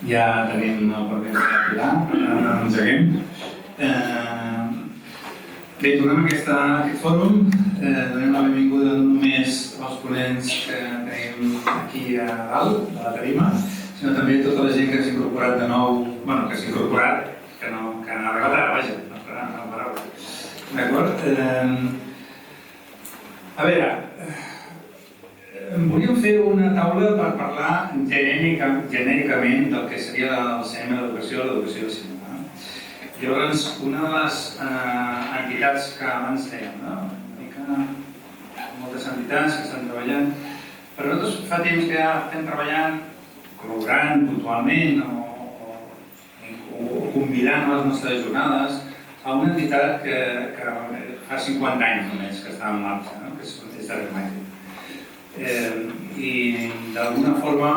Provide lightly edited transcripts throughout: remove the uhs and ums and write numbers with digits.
Ja tenim el permís de Pilar, engeguem. Bé, tornem a aquest fòrum. Donem la benvinguda no només als ponents que tenim aquí a dalt, de la tarima, sinó també a tota la gent que s'ha incorporat de nou, bueno, que s'ha incorporat, que han arribat ara, vaja, no farà una paraula. D'acord? A veure, volíem fer una taula per parlar genèricament del que seria el cinema d'educació, l'educació del cinema. Llavors, una de les entitats que abans dèiem, moltes entitats que estan treballant, però nosaltres fa temps que ja estem treballant, col·laborant puntualment o convidant a les nostres jornades a una entitat que fa 50 anys només que està en marxa, que és Drac Màgic. I d'alguna forma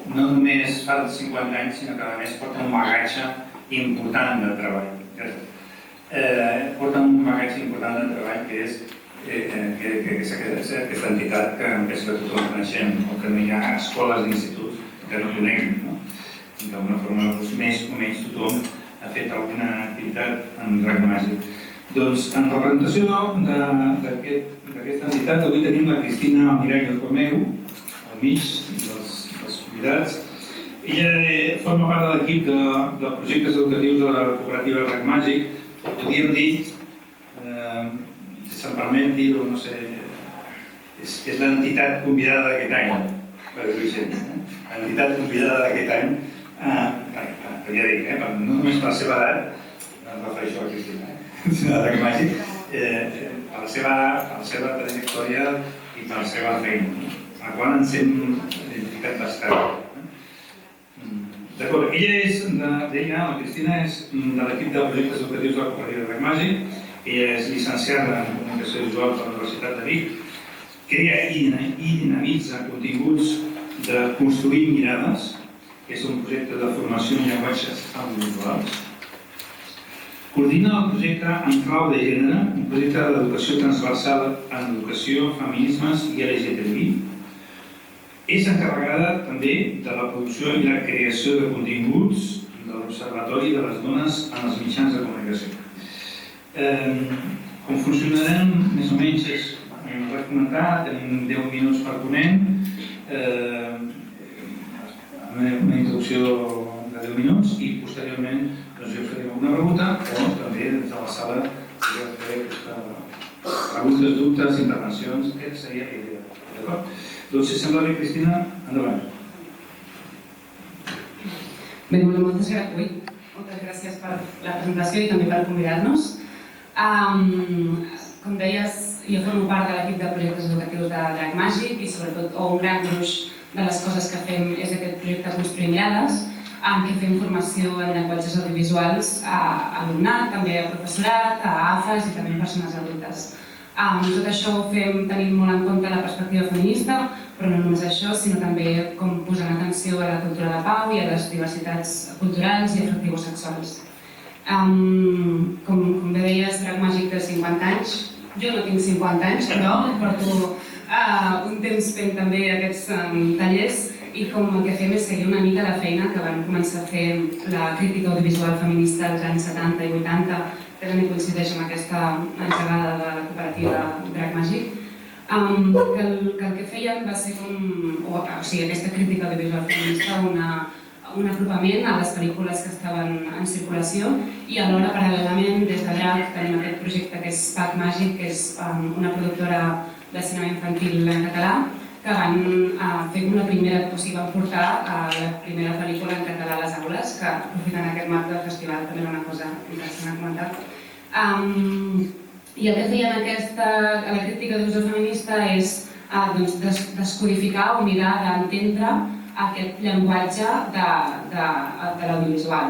no només fa 50 anys, sinó que a més porta un bagatge important de treball. Porta un bagatge important de treball que és aquesta entitat que penso que tothom coneixem, o que no hi ha escoles d'instituts que no coneguin. D'alguna forma, més o menys tothom ha fet alguna activitat en Drac Màgic. Doncs en representació d'aquesta entitat, avui tenim la Cristina Miralles Romero, al mig dels convidats. Ella forma part de l'equip de projectes educatius de la cooperativa Drac Màgic. Podríem dir, si se'm permet dir-ho, no sé, és l'entitat convidada d'aquest any, per dir-ho així. L'entitat convidada d'aquest any, ja dic, no només per la seva edat, no em refereixo a la Cristina, sinó a Drac Màgic, per la seva trajectòria i per la seva feina, a la qual ens hem identificat bastant. D'acord, la Cristina és de l'equip de projectes educatius de la cooperativa Drac Màgic. Ella és llicenciada en Comunicació Visual per la Universitat de Vic. Crea i dinamitza continguts de Construir Mirades, que és un projecte de formació en llenguatges audiovisuals. Coordina el projecte En clau de gènere, un projecte d'educació transversal en educació, feminismes i LGTBI. És encarregada també de la producció i la creació de continguts de l'Observatori de les Dones en els mitjans de comunicació. Com funcionarem, més o menys, hem comentat, tenim 10 minuts per ponent, una introducció de 10 minuts i posteriorment jo faré una pregunta o també des de la sala podrem fer preguntes, dubtes, intervencions, que seria l'idea. D'acord? Doncs, si sembla bé, Cristina, endavant. Bé, moltes gràcies per la presentació i també per convidar-nos. Com deies, jo formo part de l'equip de projectes educatius de Drac Màgic i sobretot un gran gruix de les coses que fem és aquest projecte Construir Mirades, en què fem formació en llenguatges audiovisuals a alumnat, també a professorat, a AFAS i també a persones adultes. Tot això ho fem tenint molt en compte la perspectiva feminista, però no només això, sinó també com posant atenció a la cultura de pau i a les diversitats culturals i afectivosexuals. Com bé deies, Drac Màgic té 50 anys. Jo no tinc 50 anys, però porto un temps fent també aquests tallers i com el que fem és seguir una mica la feina que van començar a fer la crítica audiovisual feminista als anys 70 i 80, que també coincideix amb aquesta engegada de la cooperativa Drac Màgic. Que el que feien va ser aquesta crítica audiovisual feminista, un apropament a les pel·lícules que estaven en circulació i alhora, paral·lelament, des de Drac tenim aquest projecte que és PAC Màgic, que és una productora de cinema infantil en català, que van fer una primera, van portar la primera pel·lícula en català a les aules, que aprofitant aquest marc del festival també era una cosa interessant a comentar. I el que feien a la crítica d'uso feminista és descodificar o mirar d'entendre aquest llenguatge de l'audiovisual.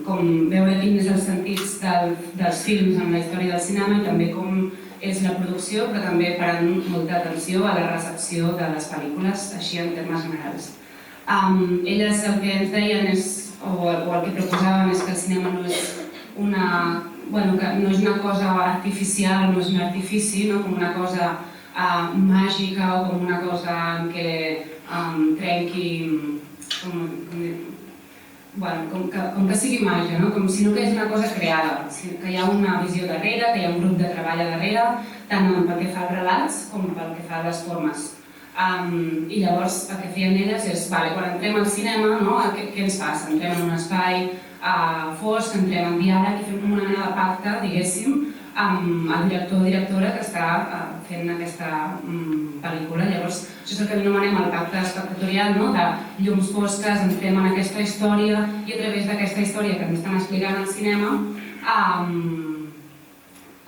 Com veure quins són els sentits dels films en la història del cinema i també com és la producció, però també parant molta atenció a la recepció de les pel·lícules, així en termes generals. Elles el que ens deien o el que proposaven és que el cinema no és una cosa artificial, no és un artifici, com una cosa màgica o com una cosa en què trenqui com que sigui màgia, sinó que és una cosa creada, que hi ha una visió darrere, que hi ha un grup de treball a darrere, tant pel que fa als relats com pel que fa a les formes. I llavors el que feien elles és, quan entrem al cinema, què ens passa? Entrem en un espai fosc, entrem en diàleg i fem com una mena de pacte, diguéssim, amb el director o directora que està fent aquesta pel·lícula. Llavors, això és el que anomenem el pacte espectatorial, de llums fosques, entrem en aquesta història i a través d'aquesta història que ens estan explicant al cinema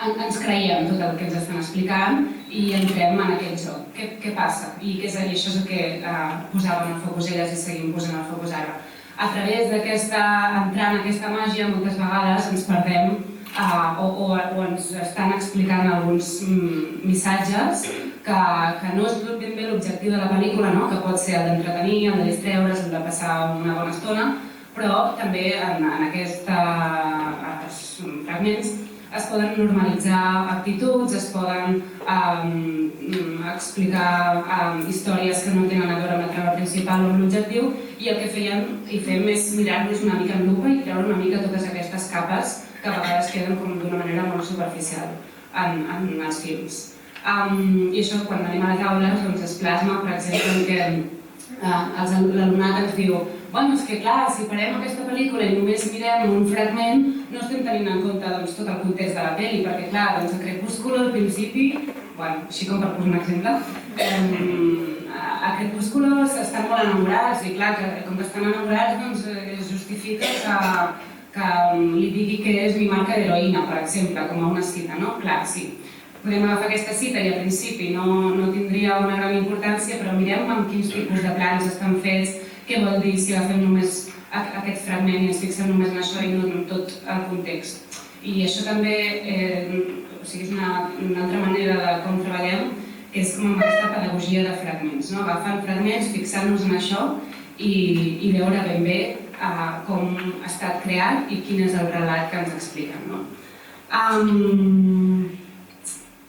ens creiem tot el que ens estan explicant i entrem en aquest joc. Què passa? I això és el que posaven al focus elles i seguim posant al focus ara. A través d'entrar en aquesta màgia, moltes vegades ens perdem o ens estan explicant alguns missatges que no és ben bé l'objectiu de la pel·lícula, que pot ser el d'entretenir, el de distreure's, el de passar una bona estona, però també en aquests fragments es poden normalitzar actituds, es poden explicar històries que no tenen a veure amb la trama principal o amb l'objectiu, i el que fèiem i fem és mirar-nos una mica en lupa i treure una mica totes aquestes capes que a vegades queden d'una manera molt superficial en els films. I això, quan anem a les aules, es plasma, per exemple, que l'alumnat ens diu és que clar, si parem aquesta pel·lícula i només mirem un fragment, no estem tenint en compte tot el context de la pel·li, perquè clar, el Crepúsculo al principi, així com per posar un exemple, a Crepúsculo estan molt enamorats i clar, com que estan enamorats es justifica que li digui que és mi marca d'heroïna, per exemple, com a una cita, no? Clar, sí. Podem agafar aquesta cita i al principi no tindria una gran importància, però mirem amb quins tipus de plans estan fets, què vol dir si agafem només aquest fragment i ens fixem només en això i no en tot el context. I això també és una altra manera de com treballem, que és com amb aquesta pedagogia de fragments. Agafant fragments, fixar-nos en això i veure ben bé com ha estat creat i quin és el relat que ens expliquen.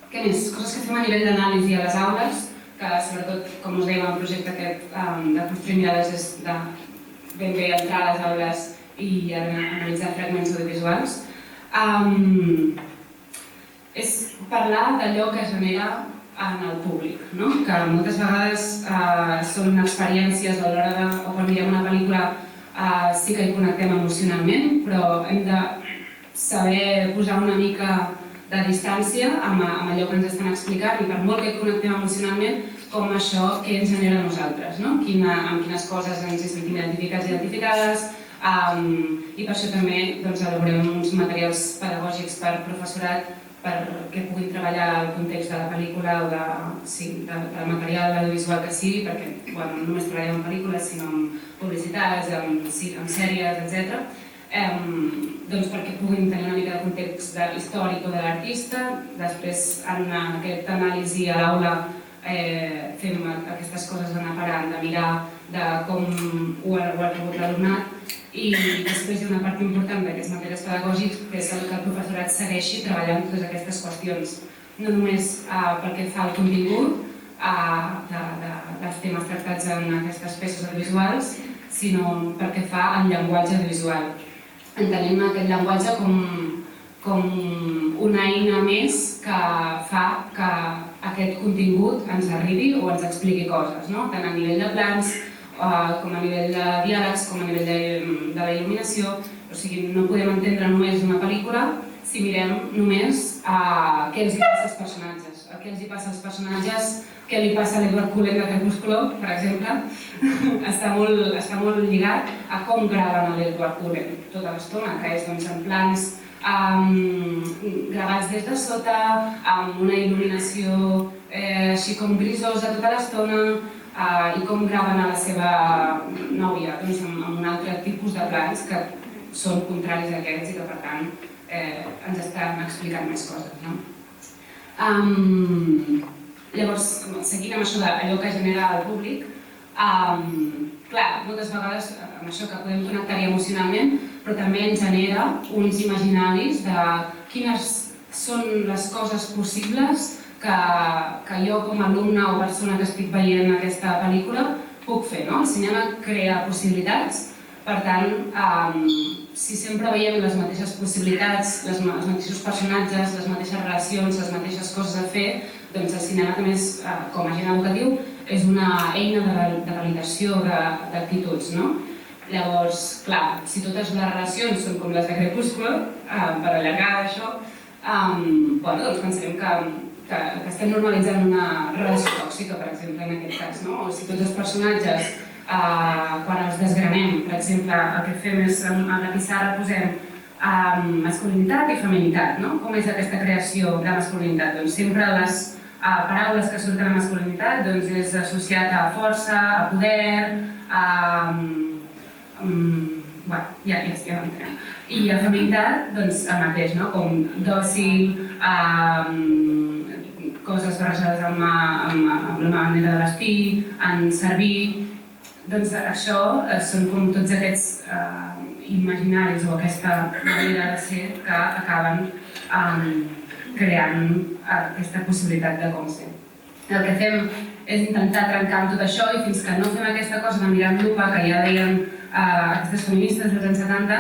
Què més? Coses que fem a nivell d'anàlisi a les aules, que sobretot, com us dèiem, el projecte aquest de construir mirades és de ben bé entrar a les aules i analitzar fragments audiovisuals. És parlar d'allò que es genera en el públic, que moltes vegades són experiències a l'hora de, o quan mirem una pel·lícula sí que hi connectem emocionalment, però hem de saber posar una mica de distància amb allò que ens estan explicant i per molt que connectem emocionalment, com això que ens genera a nosaltres, amb quines coses ens hi sentim identificats i identificades, i per això també elaborem uns materials pedagògics per professorat perquè puguin treballar el context de la pel·lícula o del material audiovisual que sigui, perquè no només treballem en pel·lícules, sinó en publicitats, en sèries, etc. Perquè puguin tenir una mica de context històric o de l'artista. Després, en aquesta anàlisi a l'aula, fem aquestes coses d'anar parant, de mirar de com ho ha rebut l'alumnat, i després hi ha una part important d'aquests materials pedagògics que és que el professorat segueixi treballant totes aquestes qüestions, no només pel que fa al contingut dels temes tractats en aquestes peces audiovisuals, sinó pel que fa al llenguatge audiovisual. Entenem aquest llenguatge com una eina més que fa que aquest contingut ens arribi o ens expliqui coses, tant a nivell de plans, com a nivell de diàlegs, com a nivell de la il·luminació. O sigui, no podem entendre només una pel·lícula si mirem només què els hi passa als personatges. Què els hi passa als personatges, què li passa a l'Edward Cullen de Crepúsculo, per exemple, està molt lligat a com graven l'Edward Cullen tota l'estona, que és en plans gravats des de sota, amb una il·luminació així com grisosa tota l'estona, i com graven a la seva nòvia, amb un altre tipus de plans que són contraris a aquests i que, per tant, ens estan explicant més coses. Llavors, seguint amb això d'allò que genera el públic, clar, moltes vegades amb això que podem connectar-hi emocionalment, però també ens genera uns imaginaris de quines són les coses possibles que jo com a alumne o persona que estic veient aquesta pel·lícula puc fer. El cinema crea possibilitats Per tant, si sempre veiem les mateixes possibilitats, els mateixos personatges, les mateixes relacions, les mateixes coses a fer, doncs el cinema també, com a agent educatiu, és una eina de validació d'actituds, no? Llavors, clar, si totes les relacions són com les de Crepúscle, per allargar això, doncs pensarem que estem normalitzant una relació tòxica, per exemple, en aquest cas, no? O si tots els personatges, quan els desgranem, per exemple, el que fem és a la pissarra posem masculinitat i feminitat, no? Com és aquesta creació de masculinitat? Doncs sempre les paraules que surten a masculinitat és associat a força, a poder, ja entenem. I a feminitat, doncs el mateix, no? Com dòcil, coses barrejades amb la manera de vestir, en servir. Doncs això són com tots aquests imaginaris o aquesta manera de ser que acaben creant aquesta possibilitat de com ser. El que fem és intentar trencar amb tot això i fins que no fem aquesta cosa de mirar amb lupa, que ja deien aquestes feministes dels anys 70,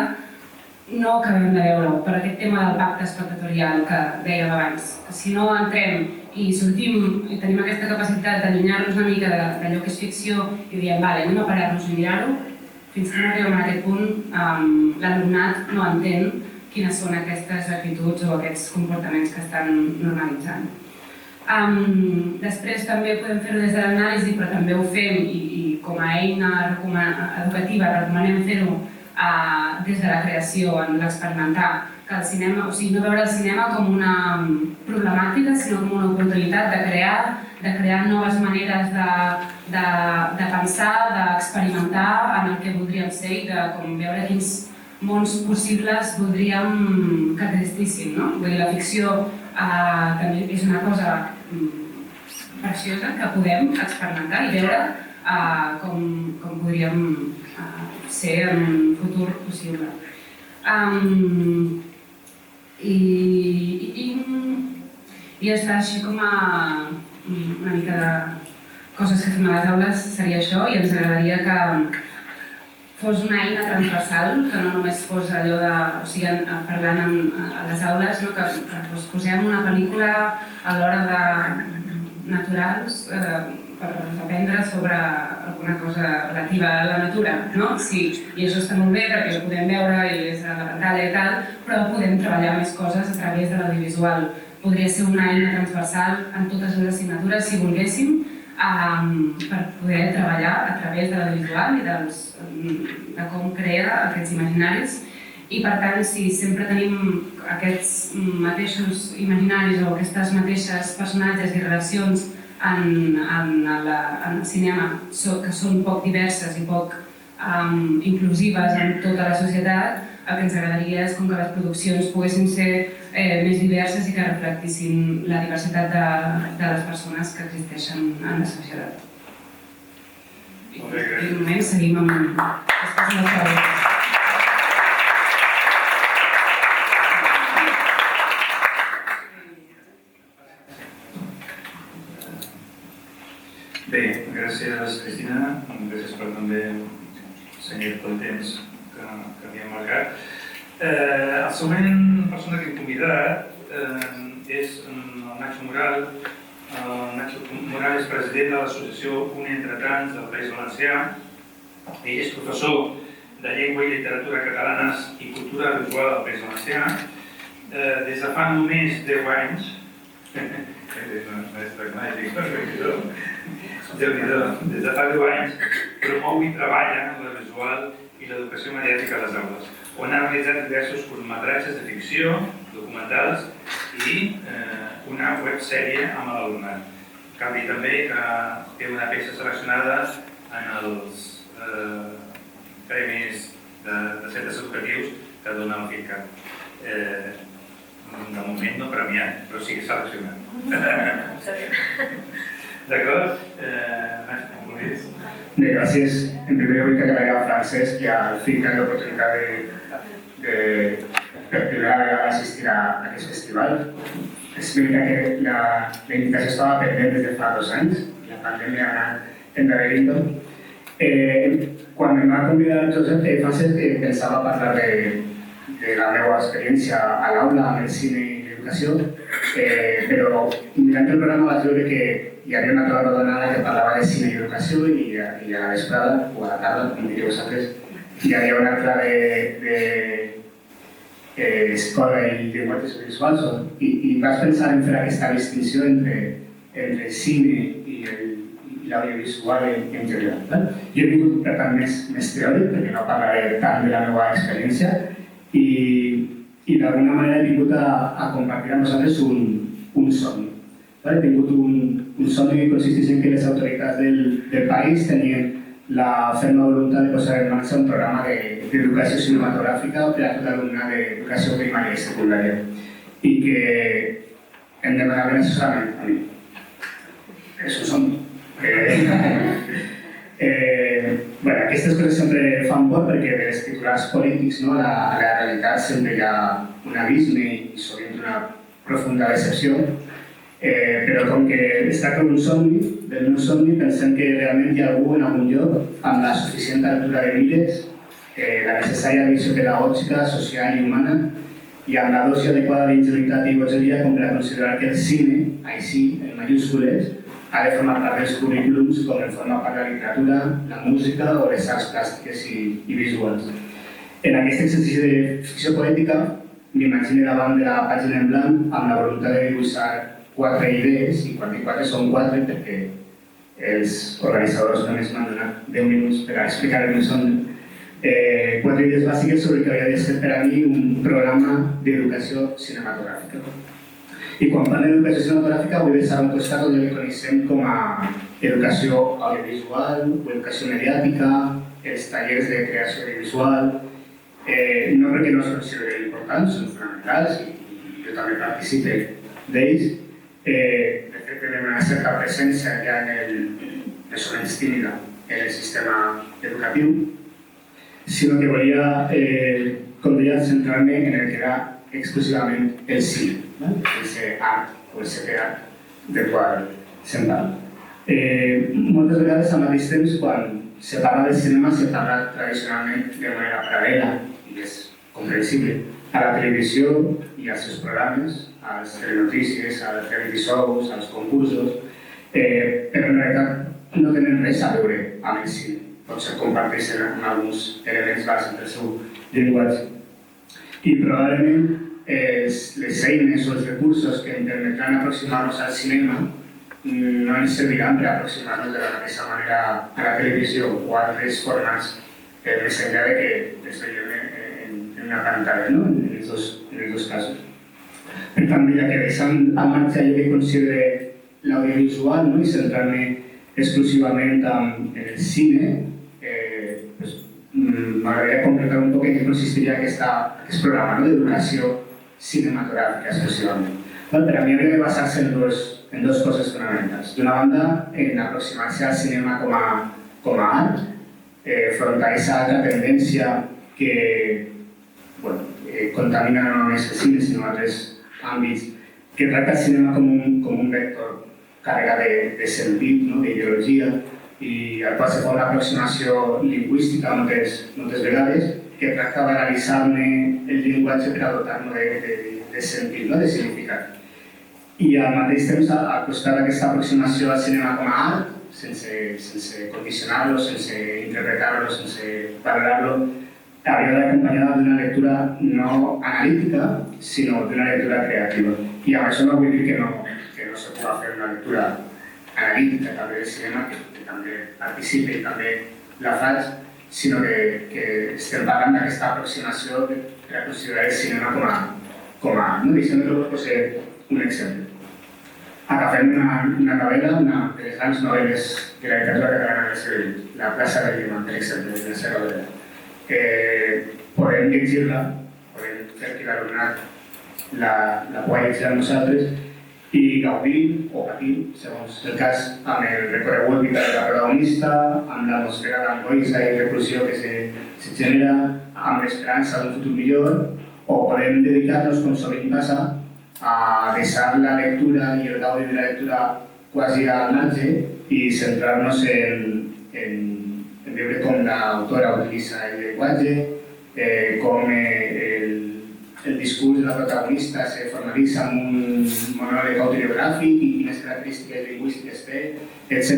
no acabem de veure-ho per aquest tema del pacte espectatorial que dèiem abans. Si no entrem i sortim i tenim aquesta capacitat d'allunyar-nos una mica d'allò que és ficció i diem, vale, anem a parar-nos i mirar-ho, fins que no arribem a aquest punt, l'alumnat no entén quines són aquestes actituds o aquests comportaments que estan normalitzant. Després també podem fer-ho des de l'anàlisi, però també ho fem i com a eina educativa recomanem fer-ho des de la creació, en l'experimentar, que el cinema, o sigui, no veure el cinema com una problemàtica, sinó com una oportunitat de crear noves maneres de pensar, d'experimentar en el que voldríem ser i de veure quins mons possibles voldríem que existissin, no? Vull dir, la ficció també és una cosa preciosa que podem experimentar i veure com podríem ser en un futur possible. I ja està, així com una mica de coses que fem a les aules seria això, i ens agradaria que fos una eina transversal, que no només fos allò de, o sigui, parlant a les aules, que posem una pel·lícula a l'hora de naturals per aprendre sobre alguna cosa relativa a la natura, no? Sí, i això està molt bé perquè ho podem veure i és a la pantalla i tal, però podem treballar més coses a través de l'audiovisual. Podria ser una eina transversal en totes les assignatures, si volguéssim, per poder treballar a través de l'audiovisual i de com crea aquests imaginaris. I per tant, si sempre tenim aquests mateixos imaginaris o aquestes mateixes personatges i relacions en el cinema que són poc diverses i poc inclusives en tota la societat, el que ens agradaria és que les produccions poguessin ser més diverses i que reflectissin la diversitat de les persones que existeixen en la societat. I de moment seguim amb les coses més preguntes. Bé, gràcies Cristina, gràcies per també assenyalar el temps que havíem marcat. La següent persona que hem convidat és el Nacho Moral. El Nacho Moral és president de l'associació Un Entretants del País Valencià. Ell és professor de Llengua i Literatura Catalanes i Cultura Visual del País Valencià. Des de fa només 10 anys, des de fa 10 anys promou i treballa en la visual i l'educació mediàtica a les aules, on ha realitzat diversos curtmetratges de ficció, documentals i una websèrie amb l'alumnat. Cal dir també que té una peça seleccionada en els premis de centres educatius que dona el FICA. De moment no premiat, però sí seleccionat. D'acord? Bé, gràcies. En primer vull agrair a Francesc i al FICA l'oportunitat per primera vegada assistir a aquest festival. És veritat que la invitació estava pendent des de fa 2 anys, la pandèmia ha anat endarrerint-ho, Quan em va convidar el Josep Fases pensava parlar de la meva experiència a l'aula amb el cine i l'educació, però mirant el programa vaig veure que hi havia una altra rodonada que parlava de cine i educació i a la vesprada, o a la tarda, com diríeu vosaltres, hi havia una altra escola i llenguatges visuals i vaig pensar en fer aquesta distinció entre el cine i l'audiovisual en general. Jo he vingut, per tant, més teòric, perquè no parlaré tant de la meva experiència i d'alguna manera he vingut a compartir amb vosaltres un somni. He tingut un somni que consisteix en que les autoritats del país tenien la ferma voluntat de posar en marxa un programa d'educació cinematogràfica per a tot l'alumnat d'educació primària i secundària i que em demanaven assessorament a mi. És un somni. Aquestes coses sempre fan por perquè de les titulars polítics a la realitat sempre hi ha un abisme i sovint una profunda decepció. Però com que es tracta d'un somni, del meu somni, pensem que realment hi ha algú en algun lloc amb la suficient altura de mires, la necessària visió pedagògica, social i humana, i amb la dosi adequada d'ingenuïtat i bogeria com per a considerar que el cine, així, en majúscules, ha de formar part dels currículums com en forma part de la literatura, la música o les arts plàstiques i visuals. En aquest exercici de ficció poètica, m'imagino davant de la pàgina en blanc amb la voluntat de dibuixar 4 idees, i quan dic 4 són 4 perquè els organitzadors només m'han donat 10 minuts per a explicar el meu somni. 4 idees bàsiques sobre el que havia de ser per a mi un programa d'educació cinematogràfica. I quan parlem d'educació cinematogràfica vull deixar un costat on li coneixem com a educació audiovisual o educació mediàtica, els tallers de creació audiovisual, no perquè no es consideren importants, són fonamentals i jo també participe d'ells. De fet, tenim una certa presència ja més o menys tímida en el sistema educatiu, sinó que volia, com deia, centrar-me en el que era exclusivament el cine, el art o el teatre del qual se'n parla. Moltes vegades al mateix temps, quan se parla del cinema, se parla tradicionalment de manera paral·lela, i és comprensible, a la televisió i als seus programes, a les telenotícies, als reality shows, als concursos, però en realitat no tenen res a veure amb el cine. Potser comparteixen amb alguns elements bàsics del seu llenguatge. I probablement les eines o els recursos que ens permetran aproximar-nos al cinema no ens serviran per aproximar-nos de la mateixa manera a la televisió o a altres formats més enllà de que es veiem en una pantalla, en els dos casos. Per tant, ja que deixant a marxa allò que considere l'audiovisual i centrar-me exclusivament en el cine, m'agradaria concretar un poc en què consistiria aquest programa d'educació cinematogràfica exclusivament. Per a mi hauria de basar-se en dues coses fonamentals. D'una banda, en aproximar-se al cinema com a art, front a aquesta altra tendència que contamina no només el cine, sinó altres àmbits, que tracta el cinema com un vector carregat de sentit, d'ideologia, i al qual se fa una aproximació lingüística moltes vegades, que tracta d'analitzar-ne el llenguatge per a dotar-lo de sentit, de significat. I al mateix temps, al costat d'aquesta aproximació al cinema com a art, sense condicionar-lo, sense interpretar-lo, sense valorar-lo, hauria d'acompanyar d'una lectura no analítica, sinó d'una lectura creativa. I amb això no vull dir que no se pugui fer una lectura analítica també del cinema, que també participe i també la faig, sinó que estem parlant d'aquesta aproximació per a considerar el cinema com a art. Deixem-me posar un exemple. Agafem una novel·la, una de les grans novel·les de la literatura catalana del segle XX, La plaça del Lliman, per exemple, de la seva novel·la. Podem llegir-la, podem fer que l'alumnat la pugui llegir amb nosaltres i gaudir o patir, segons el cas, amb el recorregut vital de la protagonista, amb l'atmosfera d'angoixa i repulsió que se genera, amb l'esperança d'un futur millor, o podem dedicar-nos, com sovint passa, a deixar la lectura i el gaudi de la lectura quasi al marge i centrar-nos en en veure com l'autora utilitza el llenguatge, com el discurs de la protagonista se formalitza en un monòleg autobiogràfic i quines característiques lingüístiques té, etc.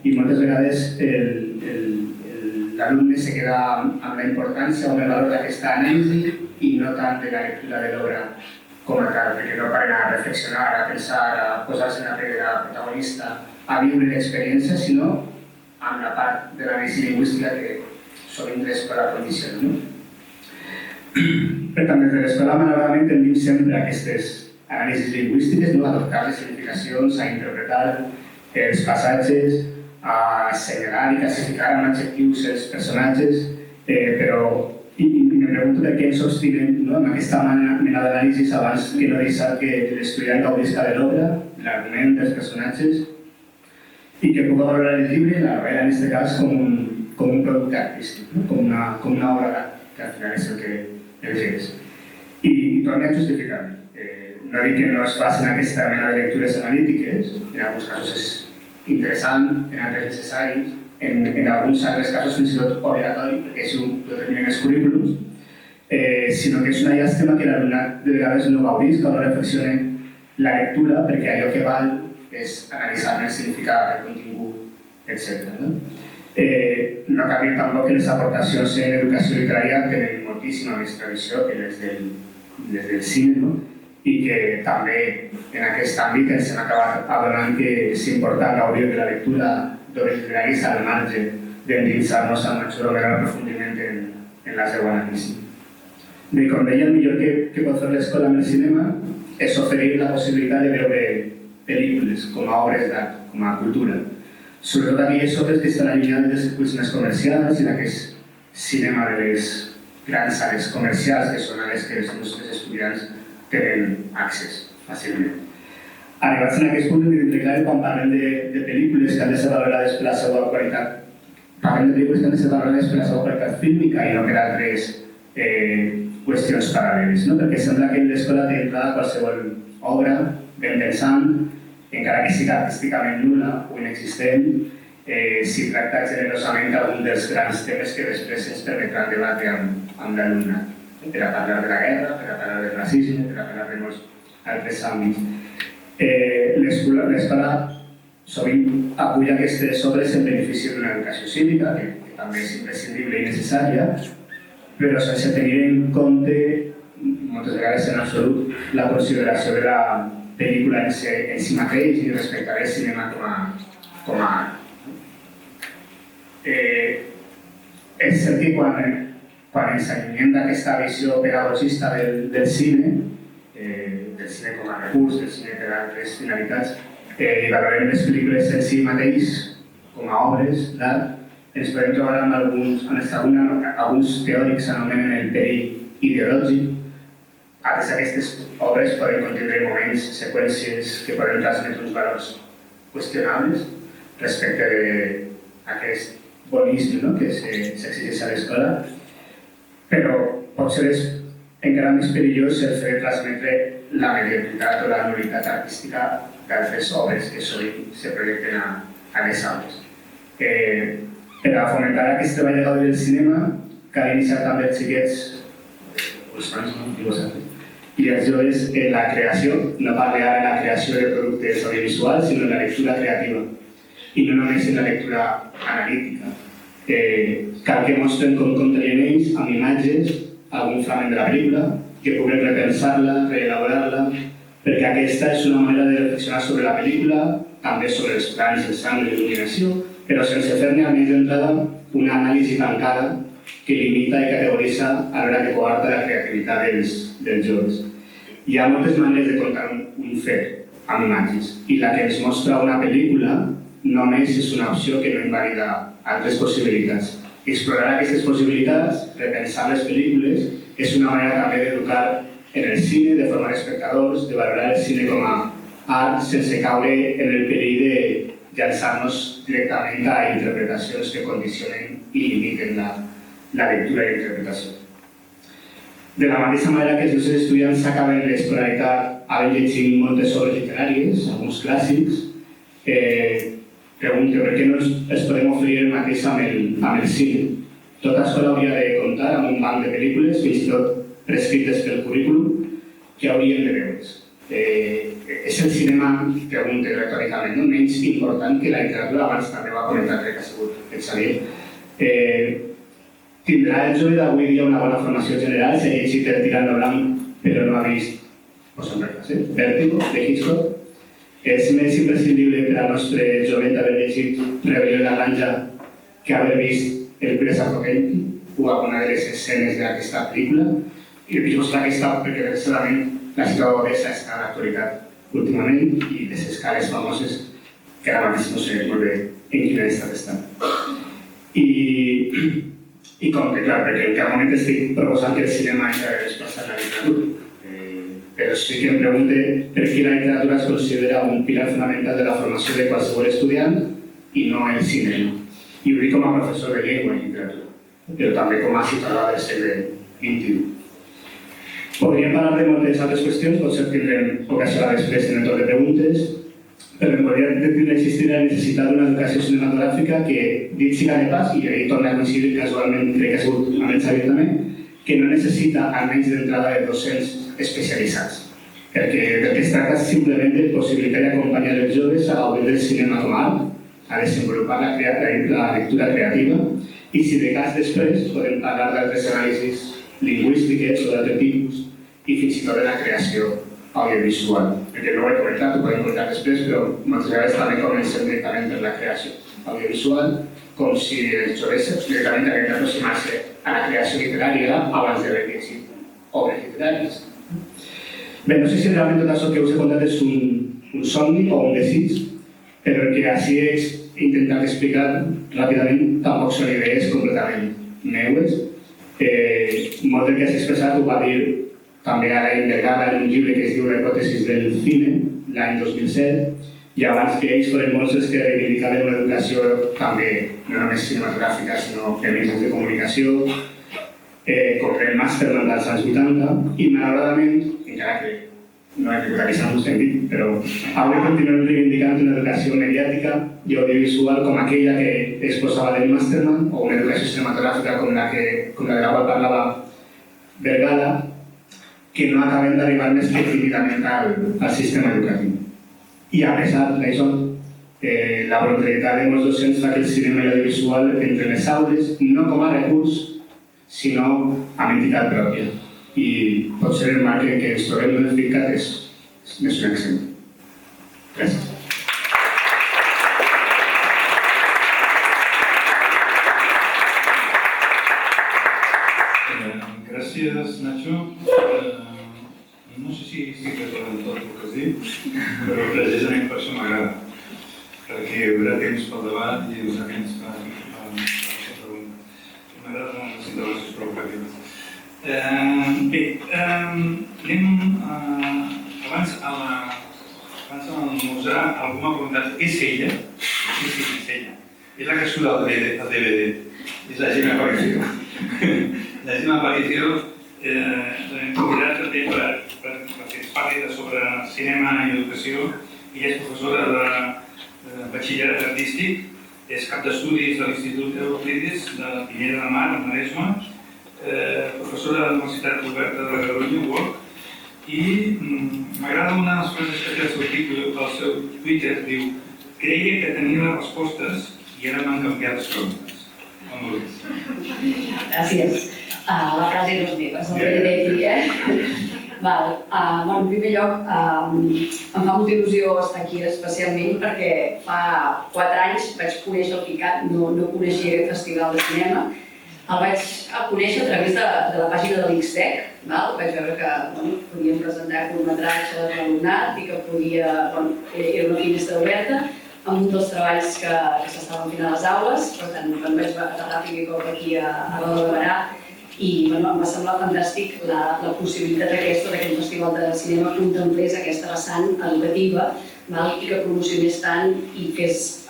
I moltes vegades l'alumne se queda amb la importància o amb el valor d'aquesta anàlisi i no tant de la lectura de l'obra com a tal, perquè no paren a reflexionar, a pensar, a posar-se en la pell de la protagonista, a viure l'experiència, sinó amb la part de l'anàlisi lingüística que sovint l'escola condiciona, no? Per tant, des de l'escola, malauradament, tendim sempre aquestes anàlisis lingüístiques, no? A adoptar les significacions, a interpretar els passatges, a assenyalar i classificar amb adjectius els personatges, però me pregunto per què ens obstinem, no? En aquesta mena d'anàlisis abans que no deixar que l'estudiant gaudisca de l'obra, de l'argument, dels personatges, i que puga valorar el llibre, la novel·la en aquest cas, com un producte artístic, no? com una obra d'art, que al final és el que lleges. I torno a justificar-me. No dic que no es facin aquesta mena de lectures analítiques, en alguns casos és interessant, en altres necessari, en alguns altres casos fins i tot obligatori, perquè així ho determinen els currículums, sinó que és una llàstima que l'alumnat de vegades no gaudisca o no reflexione la lectura, perquè allò que val és analitzar-ne el significat, el contingut, etc. No cal dir tampoc que les aportacions en educació literària tenen moltíssima més tradició que les del cine, no? I que també en aquest àmbit ens hem acabat adonant que és important gaudir de la lectura d'obres literaris al marge d'endinsar-nos amb major o menor aprofundiment en la seva anàlisi. Bé, com deia, el millor que pot fer l'escola amb el cinema és oferir la possibilitat de veure pel·lícules com a obres d'art, com a cultura. Sobretot aquelles obres que estan allunyades dels circuits més comercials i d'aquest cinema de les grans sales comercials que són a les que els nostres estudiants tenen accés fàcilment. Arribats en aquest punt, hem de clar que quan parlem de pel·lícules que han de ser valorades per la seva qualitat, parlem de pel·lícules que han de ser valorades per la seva qualitat fílmica i no per altres qüestions paral·leles, no? Perquè sembla que l'escola té entrada qualsevol obra ben pensant, encara que sigui artísticament nul·la o inexistent, si tracta generosament algun dels grans temes que després ens permetran debatre amb l'alumnat, per a parlar de la guerra, per a parlar del racisme, per a parlar de molts altres àmbits. L'escola sovint acull aquestes obres en benefici d'una educació cívica, que també és imprescindible i necessària, però sense tenir en compte, moltes vegades en absolut, la consideració de la pel·lícula en si mateix i respectar el cinema com a art. És cert que quan ens allunyem d'aquesta visió pedagogista del cine com a recurs, del cine per a altres finalitats, i valorem les pel·lícules en si mateix com a obres d'art, ens podem trobar amb alguns teòrics anomenen el perill ideològic. Aquestes obres poden contindre moments, seqüències que poden transmetre uns valors qüestionables respecte d'aquest bonisme que s'exigeix a l'escola, però potser és encara més perillós el fet de transmetre la mediocritat o la nul·litat artística d'altres obres que sovint se projecten a les aules. Per a fomentar aquest treball de gaudir del cinema, cal iniciar també els xiquets, i els joves en la creació, no parle ara de la creació de productes audiovisuals, sinó en la lectura creativa, i no només en la lectura analítica. Cal que mostren com contarien ells amb imatges algun fragment de la pel·lícula, que puguin repensar-la, reelaborar-la, perquè aquesta és una manera de reflexionar sobre la pel·lícula, també sobre els plans, el sang i l'il·luminació, però sense fer-ne almenys d'entrada una anàlisi tancada que limita i categoritza a l'hora que coarta la creativitat dels joves. Hi ha moltes maneres de contar un fet amb imatges, i la que ens mostra una pel·lícula només és una opció que no invalida altres possibilitats. Explorar aquestes possibilitats, repensar les pel·lícules, és una manera també d'educar en el cine, de formar espectadors, de valorar el cine com a art sense caure en el perill de llançar-nos directament a interpretacions que condicionen i limiten la lectura i l'interpretació. De la mateixa manera que els nostres estudiants acaben l'escolaritat havent llegit moltes obres literàries, alguns clàssics, pregunto per què no es podem oferir el mateix amb el cine. Tota escola hauria de comptar amb un banc de pel·lícules, fins i tot prescrites pel currículum, que haurien de veure's. És el cinema, pregunto retòricament, menys important que la literatura. Abans també va comentar, crec que ha sigut el Xavier. Tindrà el jove d'avui dia una bona formació general, s'ha llegit El tirano blanc, però no ha vist Vértigo, de Hitchcock. És més imprescindible per al nostre jovet haver llegit Rebel·lió de la Granja que haver vist El Presa Prokenti o alguna de les escenes d'aquesta pel·lícula. I dic aquesta perquè precisament la ciutat d'Odessa està a l'actualitat últimament i les escales famoses que ara mateix no sé molt bé en quin estat estan. I com que, clar, perquè en cap moment estic proposant que el cinema hagi de desplaçar la literatura. Però sí que em pregunte per què la literatura es considera un pilar fonamental de la formació de qualsevol estudiant i no el cinema. I ho dic com a professor de llengua i literatura, però també com a ciutadà del segle XXI. Podríem parlar de moltes altres qüestions, potser tindrem ocasió després en el torn de preguntes, però em podria detenir existir la necessitat d'una educació cinematogràfica que, dit siga de pas, i ahir torna a coincidir casualment, crec que ha sigut amb el Xavier també, que no necessita almenys d'entrada de docents especialitzats. Perquè del que es tracta és simplement de possibilitar i acompanyar els joves a gaudir del cinema com a art, a desenvolupar la lectura creativa, i si de cas després podem parlar d'altres anàlisis lingüístiques o d'altre tipus i fins i tot de la creació audiovisual. Perquè no ho he comentat, ho podem comentar després, però moltes vegades també comencem directament per la creació audiovisual, com si els joves directament haguessin d'aproximar-se a la creació literària abans d'haver llegit obres literàries. Bé, no sé si realment tot això que us he contat és un somni o un desig, però el que així he intentat explicar ràpidament tampoc són idees completament meues. Molt del que has expressat ho va dir també ara Vergara en un llibre que es diu La hipòtesis del cine, l'any 2007, i abans que ells foren molts els que reivindicaven una educació també no només cinematogràfica, sinó de mitjans de comunicació, com el Masterman dels anys 80, i malauradament, encara que no he tingut aquesta en un sentit, però avui continuem reivindicant una educació mediàtica i audiovisual com aquella que exposava del Masterman, o una educació cinematogràfica com la de la qual parlava Vergara, que no acaben d'arribar més que tímidament al sistema educatiu. I a pesar d'això, la voluntarietat de molts docents fa que el cinema i l'audiovisual entren en les aules, no com a recurs, sinó amb entitat pròpia. I potser el marc en què ens trobem modificat és un exemple. Gràcies. Gràcies, Nacho. No sé si estic d'acord amb tot el que has dit, però precisament per això m'agrada, perquè hi haurà temps pel debat i hi haurà temps per la pregunta. M'agrada molt les intervencions provocatives. Bé, anem abans a l'almorzar. Algú m'ha preguntat què és ella? Sí, és ella. És la que surt al DVD. És la Gemma Aparicio. La Gemma Aparicio l'hem convidat també perquè ens parli sobre cinema i educació. Ella és professora de batxillerat artístic, és cap d'estudis de l'Institut Euclides de Pineda de Mar, al Maresme, professora de la Universitat Oberta de Catalunya, UOC, i m'agrada una de les coses que té al seu Twitter, diu: creia que tenia les respostes i ara m'han canviat les preguntes. Com vulguis. Gràcies. La frase no és meva, és el que he de dir, En primer lloc, em fa molta il·lusió estar aquí especialment perquè fa 4 anys vaig conèixer el FICAT, no coneixia aquest festival de cinema. El vaig conèixer a través de la pàgina de l'Ixtec. Vaig veure que podíem presentar curtmetratges a l'alumnat i que era una finestra oberta amb un dels treballs que s'estaven fent a les aules. Per tant, em vaig aterrar primer cop aquí a Roda de Berà i em va semblar fantàstic la possibilitat d'aquest festival de cinema contemplés aquesta vessant educativa i que promocionés tant i fes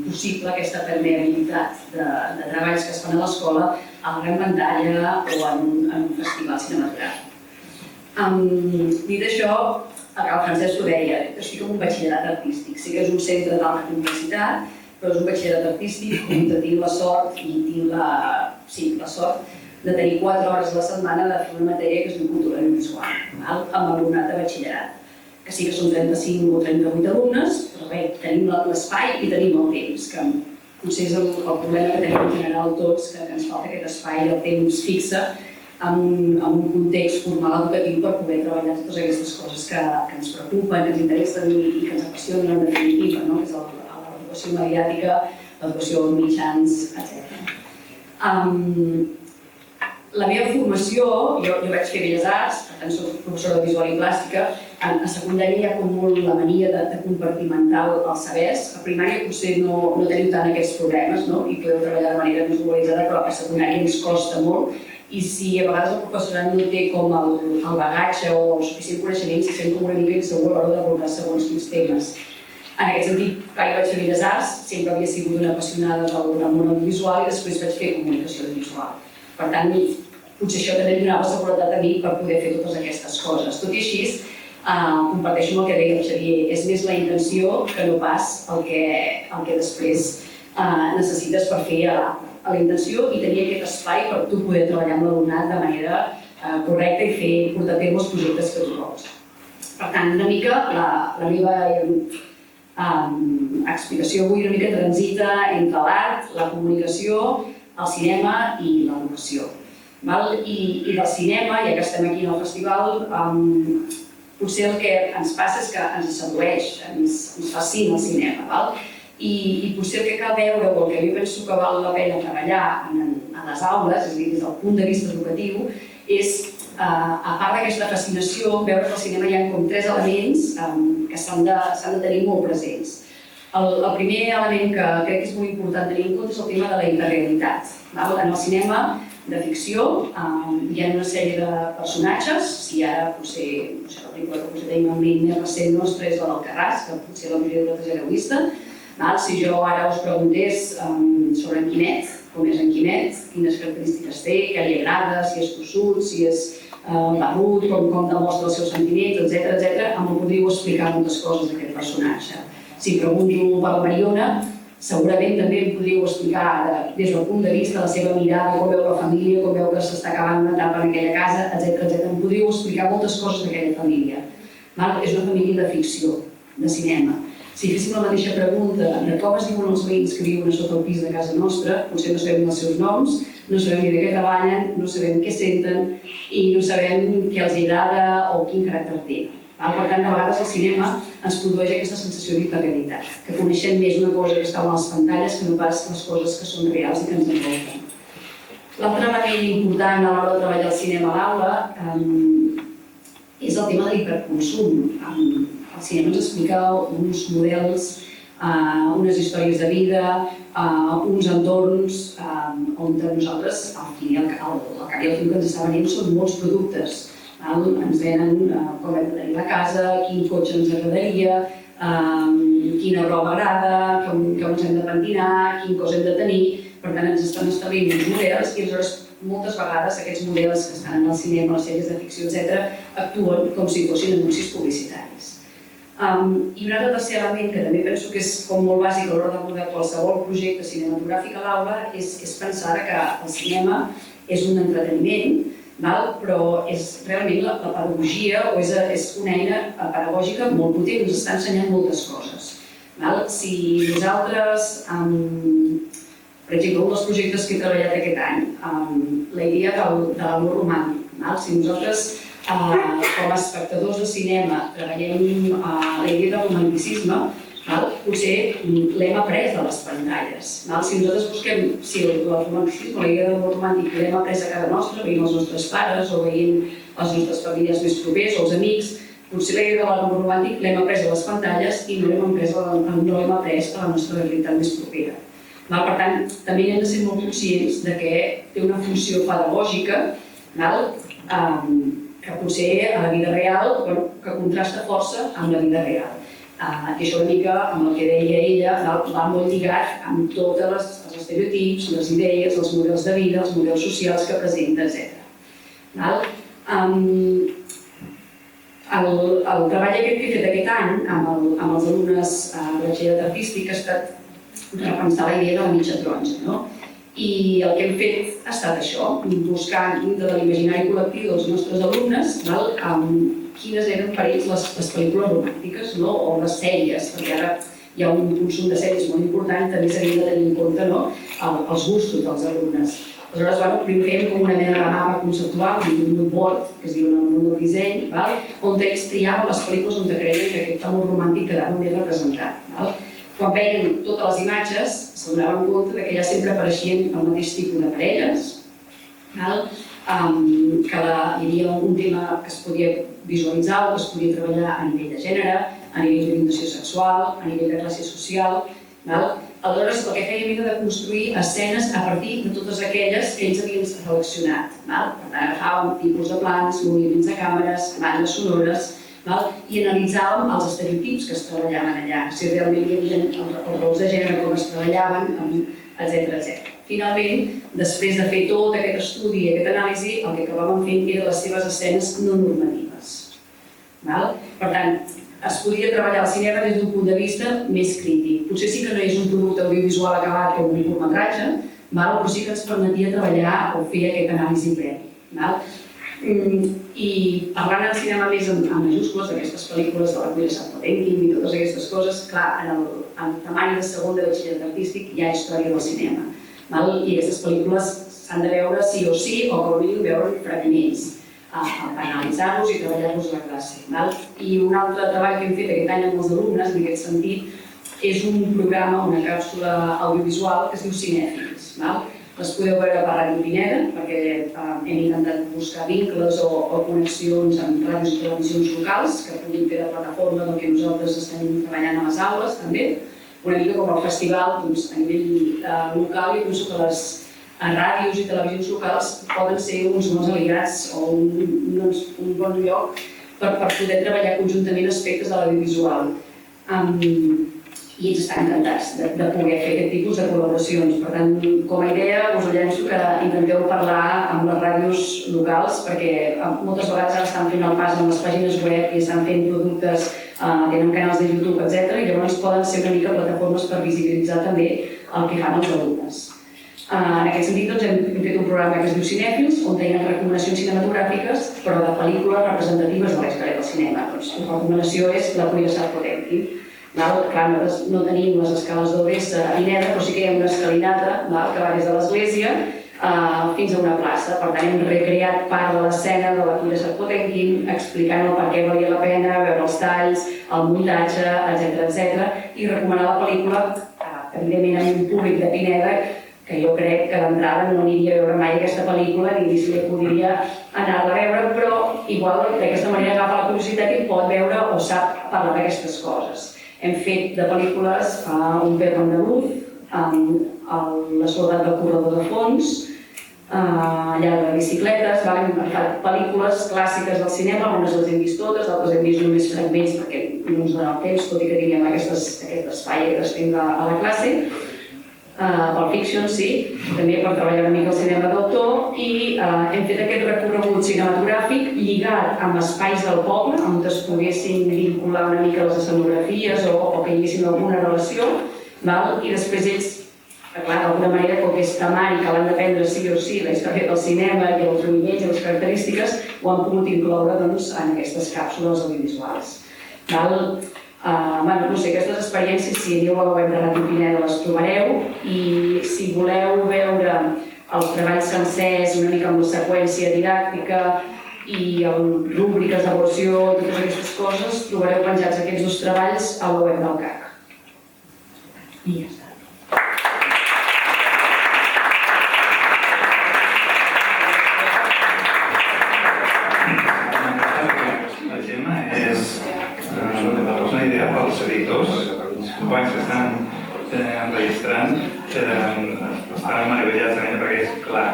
possible aquesta permeabilitat de treballs que es fan a l'escola a la gran pantalla o en un festival cinematogràfic. Dit això, el Francesc ho deia, estic en un batxillerat artístic, sí que és un centre d'alta complexitat, però és un batxillerat artístic on tinc la sort la sort de tenir 4 hores a la setmana de fer una matèria que es diu cultura audiovisual, amb alumnat de batxillerat, que sí que són 35 o 38 alumnes, però bé, tenim l'espai i tenim el temps, que potser és el problema que tenim en general tots, que ens falta aquest espai i el temps fixe en un context formal educatiu per poder treballar totes aquestes coses que ens preocupen, que ens interessen i que ens apassionen en definitiva, que és l'educació mediàtica, l'educació en mitjans, etc. La meva formació, jo vaig fer Belles Arts, per tant soc professora de visual i plàstica, a secundària hi ha com molt la mania de compartimentar els sabers. A primària potser no teniu tant aquests problemes i podeu treballar de manera més globalitzada, però a secundària ens costa molt. I si a vegades el professorat no té com el bagatge o el suficient coneixement, se sent com una mica insegur a l'hora d'abordar segons quins temes. En aquest sentit, clar, jo vaig fer Belles Arts, sempre havia sigut una apassionada del món audiovisual i després vaig fer comunicació audiovisual. Per tant, potser això també em donava seguretat a mi per poder fer totes aquestes coses. Tot i així, comparteixo amb el que deia el Xavier, és més la intenció que no pas el que després necessites per fer a la intenció i tenir aquest espai per tu poder treballar amb l'alumnat de manera correcta i portar a terme els projectes que tu vols. Per tant, una mica la meva explicació avui una mica transita entre l'art, la comunicació, el cinema i l'educació. I del cinema, ja que estem aquí al festival, potser el que ens passa és que ens sedueix, ens fascina el cinema. I potser el que cal veure, o el que jo penso que val la pena treballar a les aules, és a dir, des del punt de vista educatiu, és, a part d'aquesta fascinació, veure que al cinema hi ha com 3 elements que s'han de tenir molt presents. El primer element que crec que és molt important tenir en compte és el tema de la hiperrealitat. En el cinema de ficció hi ha una sèrie de personatges, si ara potser la pel·lícula que tenim en ment més recent nostra és la d'Alcarràs, que potser la majoria de vosaltres ja l'heu vista. Si jo ara us preguntés sobre en Quimet, com és en Quimet, quines característiques té, què li agrada, si és tossut, si és barrut, com demostra els seus sentiments, etc., em podríeu explicar moltes coses d'aquest personatge. Si pregunto per la Mariona, segurament també em podríeu explicar des del punt de vista de la seva mirada, com veu la família, com veu que s'està acabant una etapa en aquella casa, etc. Em podríeu explicar moltes coses d'aquella família. És una família de ficció, de cinema. Si féssim la mateixa pregunta de com es diuen els veïns que viuen sota el pis de casa nostra, potser no sabem els seus noms, no sabem ni de què treballen, no sabem què senten i no sabem què els agrada o quin caràcter té. Per tant, a vegades el cinema ens produeix aquesta sensació d'hiperrealitat, que coneixem més una cosa que està a les pantalles que no pas les coses que són reals i que ens envolten. L'altre element important a l'hora de treballar el cinema a l'aula és el tema de l'hiperconsum. El cinema ens explica uns models, unes històries de vida, uns entorns on nosaltres, al cap i al fi que ens està venint, són molts productes. Ens venen com hem de tenir la casa, quin cotxe ens agradaria, quina roba agrada, com ens hem de pentinar, quin cos hem de tenir. Per tant, ens estan establint uns models i aleshores moltes vegades aquests models que estan en el cinema, les sèries de ficció, etc., actuen com si fossin anuncis publicitaris. I un altre tercer element que també penso que és com molt bàsic a l'hora d'abordar qualsevol projecte cinematogràfic a l'aula és pensar que el cinema és un entreteniment, però és realment la pedagogia o és una eina pedagògica molt potent, ens està ensenyant moltes coses. Si nosaltres, per exemple, un dels projectes que he treballat aquest any, la idea de l'amor romàntic, si nosaltres com a espectadors de cinema treballem la idea del romanticisme, potser l'hem après de les pantalles. Si nosaltres busquem el romanticisme, la idea del romàntic l'hem après a casa nostra, veient els nostres pares o veient les nostres famílies més propers o els amics, potser la idea del romàntic l'hem après a les pantalles i no l'hem après a la nostra realitat més propera. Per tant, també hem de ser molt conscients que té una funció pedagògica que potser a la vida real, que contrasta força amb la vida real. I això una mica, amb el que deia ella, va molt lligat amb tots els estereotips, les idees, els models de vida, els models socials que presenta, etc. El treball aquest que he fet aquest any amb els alumnes de batxillerat artístic ha estat repensar la idea de la mitja taronja, no? I el que hem fet ha estat això, buscar dintre de l'imaginari col·lectiu dels nostres alumnes quines eren per ells les pel·lícules romàntiques, no? O les sèries, perquè ara hi ha un consum de sèries molt important i també s'havia de tenir en compte, no? Els gustos dels alumnes. Aleshores, primer fèiem com una mena de mapa conceptual, un mood board, que es diu en el món del disseny, on ells triaven les pel·lícules on creien que aquest amor romàntic quedava més representat. Quan veien totes les imatges, s'adonaven compte que ja sempre apareixien el mateix tipus de parelles, que hi havia un tema que es podia visualitzar o que es podia treballar a nivell de gènere, a nivell d'orientació sexual, a nivell de classe social. Aleshores, el que fèiem era de construir escenes a partir de totes aquelles que ells havien seleccionat. Per tant, agafàvem tipus de plans, moviments de càmeres, bandes sonores, i analitzàvem els estereotips que es treballaven allà, si realment hi havia els rols de gènere, com es treballaven, etc. Finalment, després de fer tot aquest estudi i aquesta anàlisi, el que acabàvem fent eren les seves escenes no normatives. Per tant, es podia treballar el cinema des d'un punt de vista més crític. Potser sí que no és un producte audiovisual acabat com un curtmetratge, però sí que ens permetia treballar o fer aquesta anàlisi prèvia. I parlant del cinema més en majúscules, d'aquestes pel·lícules de la Cuira Sant Potemkin i totes aquestes coses, clar, en el temari de segon de batxillerat artístic hi ha història del cinema. I aquestes pel·lícules s'han de veure sí o sí, o com a mínim veure fragments, analitzar-los i treballar-los a la classe. I un altre treball que hem fet aquest any amb els alumnes, en aquest sentit, és un programa, una càpsula audiovisual que es diu Cinèfils. Les podeu veure per Ràdio Pineda, perquè hem intentat buscar vincles o connexions amb ràdios i televisions locals que puguin fer de plataforma del que nosaltres estem treballant a les aules, també. Una mica com el festival a nivell local, i penso que les ràdios i televisions locals poden ser uns bons aliats o un bon lloc per poder treballar conjuntament aspectes de l'audiovisual. I ells estan encantats de poder fer aquest tipus de col·laboracions. Per tant, com a idea, us llenço que intenteu parlar amb les ràdios locals, perquè moltes vegades ara estan fent el pas amb les pàgines web i estan fent productes, tenen canals de YouTube, etc. I llavors poden ser una mica plataformes per visibilitzar també el que fan els alumnes. En aquest sentit, hem fet un programa que es diu Cinèfils, on tenen recomanacions cinematogràfiques, però de pel·lícules representatives de la història del cinema. La recomanació és La Cuira Sant Potemkin. Clar, nosaltres no tenim les escales d'Odessa a Pineda, però sí que hi ha una escalinata que va des de l'església fins a una plaça. Per tant, hem recreat part de l'escena de La Cuira Sant Potemkin, explicant el per què valia la pena, veure els talls, el muntatge, etc. I recomanar la pel·lícula, evidentment, amb un públic de Pineda, que jo crec que d'entrada no aniria a veure mai aquesta pel·lícula ni si li podria anar-la a veure, però igual d'aquesta manera agafa la curiositat i pot veure o sap parlar d'aquestes coses. Hem fet de pel·lícules Un perro andaluz, La soldat del corredor de fons, Llarga de bicicletes, hem fet pel·lícules clàssiques del cinema, algunes les hem vist totes, altres hem vist només fragments perquè no ens dona el temps, tot i que teníem aquest espai que estem a la classe. Pulp Fiction, sí, també per treballar una mica el cinema d'autor, i hem fet aquest recorregut cinematogràfic lligat amb espais del poble, on es poguessin vincular una mica les escenografies o que hi haguessin alguna relació, i després ells, clar, d'alguna manera, com que és temari que l'han d'aprendre sí o sí, la història del cinema i els moviments i les característiques, ho han pogut incloure en aquestes càpsules audiovisuals. No sé, aquestes experiències, si aneu a la web de Ràdio Pineda les trobareu, i si voleu veure els treballs sencers, una mica amb la seqüència didàctica i rúbriques d'avaluació i totes aquestes coses, trobareu penjats aquests dos treballs a la web del CAC. I ja està. El tema és una idea pels editors, els companys que estan enregistrant estan meravellats perquè és clar.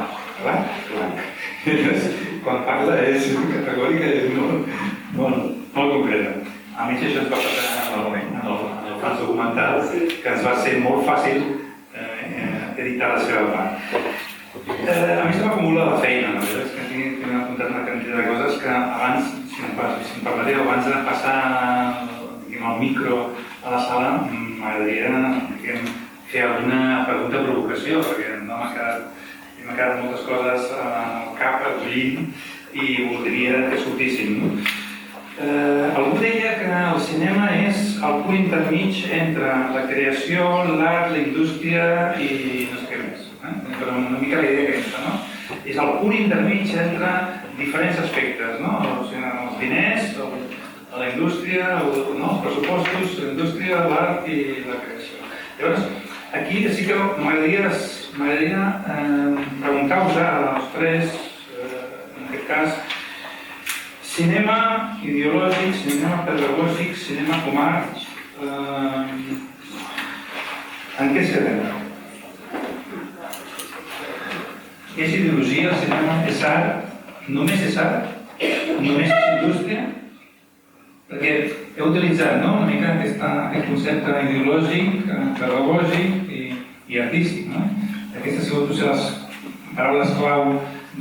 Quan parla és categòrica, és molt concreta. A mi això ens va passar en el fons documental, que ens va ser molt fàcil editar la seva part. A mi se m'acumula la feina, la veritat és que tinc apuntat una quantitat de coses que abans, si em permeteu, abans de passar el micro a la sala, m'agradaria fer alguna pregunta de provocació, perquè no m'ha quedat moltes coses al cap, bullint, i voldria que sortissin. Algú deia que el cinema és el punt intermig entre la creació, l'art, la indústria i no sé què més. Però una mica la idea aquesta, no? És el punt intermig entre diferents aspectes, no? O sigui, els diners, la indústria, els pressupostos, la indústria, l'art i la creació. Llavors, aquí sí que m'agradaria preguntar-vos als tres, en aquest cas, cinema ideològic, cinema pedagògic, cinema com a art, en què s'ha d'anar? És ideologia, el cinema és art, només és art, només és indústria, perquè he utilitzat una mica aquest concepte ideològic, pedagògic i artístic. Aquestes han sigut potser les paraules clau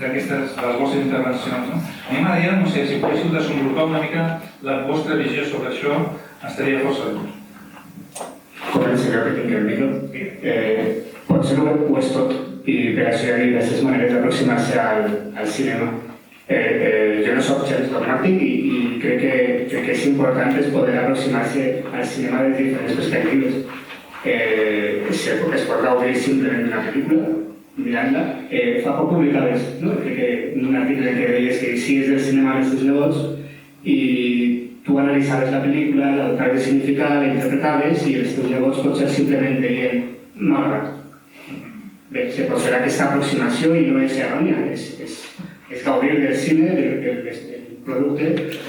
d'aquestes de les vostres intervencions. A mi m'agradaria, no sé, si poguéssiu desenvolupar una mica la vostra visió sobre això, estaria força bé. Començaré a repetir el micro. Potser ho és tot, i per això hi ha diverses maneres d'aproximar-se al cinema. Jo no soc gens dogmàtic i crec que és important poder aproximar-se al cinema des de diferents perspectives. Es pot gaudir simplement d'una pel·lícula, mirant-la. Fa poc publicaves, crec que en un article que deies que sigues del cinema amb els teus nebots i tu analitzaves la pel·lícula, la dotaves de significat, la interpretaves i els teus nebots potser simplement deien malgrat. Bé, se pot fer aquesta aproximació i no és errònia, és gaudir del cine, del producte,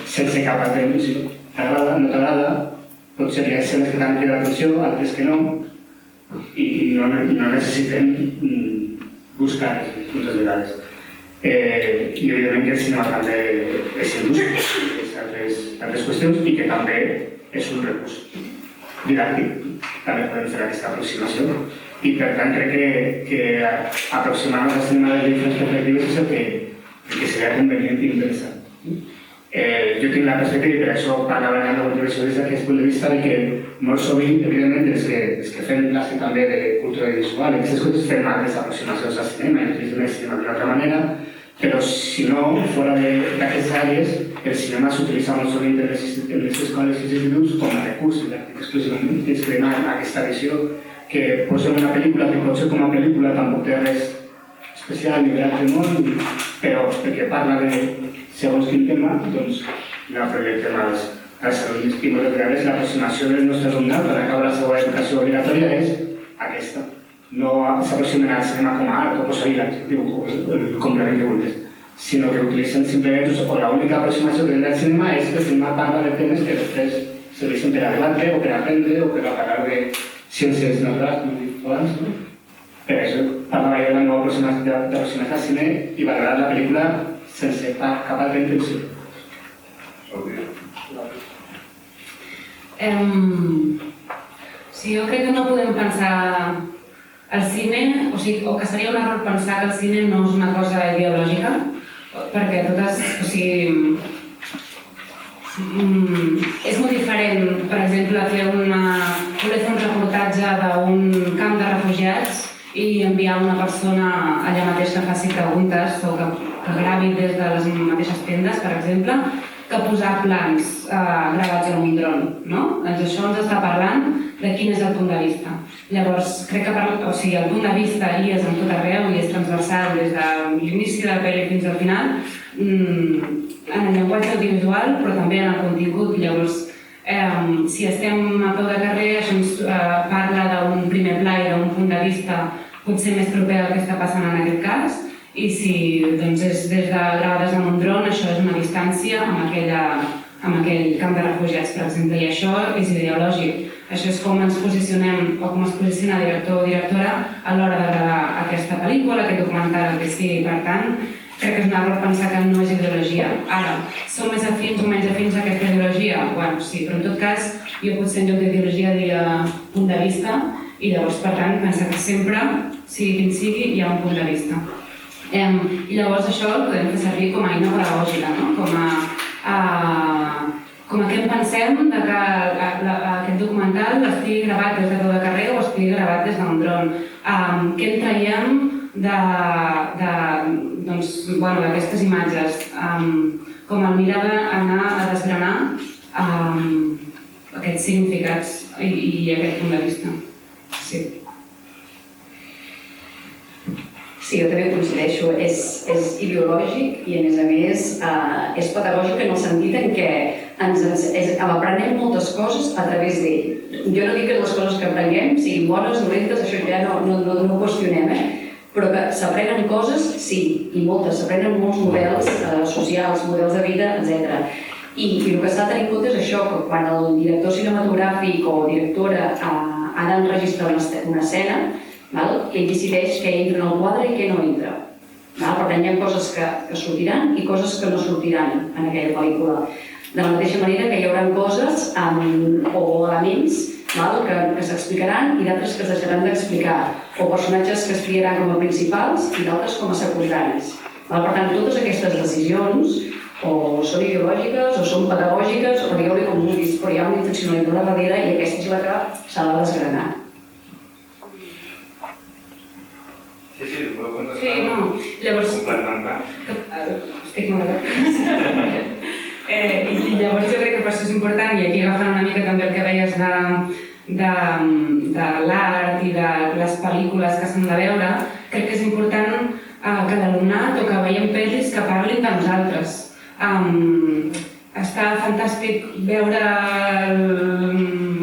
sense cap altra il·lusió. T'agrada, no t'agrada, potser hi ha escenes que t'han cridat l'atenció, altres que no, i no necessitem buscar moltes vegades. I evidentment que el cinema també és indústria, és altres qüestions, i que també és un recurs didàctic, també podem fer aquesta aproximació. I per tant crec que aproximar-nos al cinema de diferents perspectives és el que seria convenient i interessant. Jo tinc la perspectiva, i per això parlava en la motivació des d'aquest punt de vista, de que molt sovint, evidentment, els que fem classe també de cultura visual, aquestes coses fem altres aproximacions al cinema, i utilitzem el cinema d'una altra manera, però si no, fora d'aquestes àrees, el cinema s'utilitza molt sovint en les escoles i els instituts com a recurs didàctic exclusivament. És crear aquesta visió que posem una pel·lícula que potser com a pel·lícula tampoc té res especial ni de l'altre món, però perquè parla de segons quin tema, doncs la projectem als alumnes. I moltes vegades l'aproximació del nostre alumnat per acabar la seva educació obligatòria és aquesta. No s'aproximen al cinema com a art o posar-hi l'adjectiu o el complement que vulguis, sinó que utilitzen simplement, o l'única aproximació que tenen al cinema és que el cinema parla de temes que després serveixen per a debatre o per a aprendre o per a parlar de ciències naturals, com he dit abans, no? Per això parlava jo de la nova aproximació al cine i valorar la pel·lícula sense cap altra intenció. Sí, jo crec que no podem pensar el cine, o que seria un error pensar que el cine no és una cosa ideològica, perquè totes, és molt diferent, per exemple, voler fer un reportatge d'un camp de refugiats i enviar una persona allà mateix que faci preguntes o que gravi des de les mateixes tendes, per exemple, que posar plans gravats amb un dron, no? Doncs això ens està parlant de quin és el punt de vista. Llavors, crec que el punt de vista hi és en tot arreu i és transversal des de l'inici de la pel·li fins al final, en el llenguatge audiovisual, però també en el contingut. Llavors, si estem a peu de carrer, això ens parla d'un primer pla i d'un punt de vista potser més proper al que està passant en aquest cas, i si és des de gravades amb un dron, això és una distància amb aquell camp de refugiats, per exemple, i això és ideològic. Això és com ens posicionem o com es posiciona director o directora a l'hora de gravar aquesta pel·lícula, aquest documental, el que sigui. Per tant, crec que és un error pensar que no és ideologia. Ara, som més afins o menys afins a aquesta ideologia? Bueno, sí, però en tot cas, jo potser en lloc d'ideologia diria punt de vista, i llavors, per tant, pensar que sempre, sigui quin sigui, hi ha un punt de vista. I llavors això el podem fer servir com a eina pedagògica, no? com a què en pensem de que aquest documental estigui gravat des de peu de carrer o estigui gravat des d'un dron. Què en traiem d'aquestes imatges? Com el mirar anar a desgranar aquests significats i aquest punt de vista. Sí. Sí, jo també coincideixo. És ideològic i, a més, és pedagògic en el sentit en què aprenem moltes coses a través d'ell. Jo no dic que les coses que aprenguem siguin bones, dolentes, això ja no ho qüestionem, però que s'aprenen coses, sí, i moltes. S'aprenen molts models socials, models de vida, etc. I el que s'ha de tenir en compte és això, que quan el director cinematogràfic o directora ha d'enregistrar una escena, ell decideix què entra en el quadre i què no entra. Per tant, hi ha coses que sortiran i coses que no sortiran en aquella pel·lícula. De la mateixa manera que hi haurà coses o elements que s'explicaran i d'altres que es deixaran d'explicar, o personatges que es triaran com a principals i d'altres com a secundaris. Per tant, totes aquestes decisions o són ideològiques o són pedagògiques o digueu-li com vulguis, però hi ha una intencionalitat a darrere i aquesta és la que s'ha de desgranar. Sí, ho puc contestar? Sí, no. Llavors... Completament. Estic molt d'acord. I llavors jo crec que per això és important, i aquí agafant una mica també el que deies de l'art i de les pel·lícules que s'han de veure, crec que és important que l'alumnat o que veiem pel·lis que parlin de nosaltres. Està fantàstic veure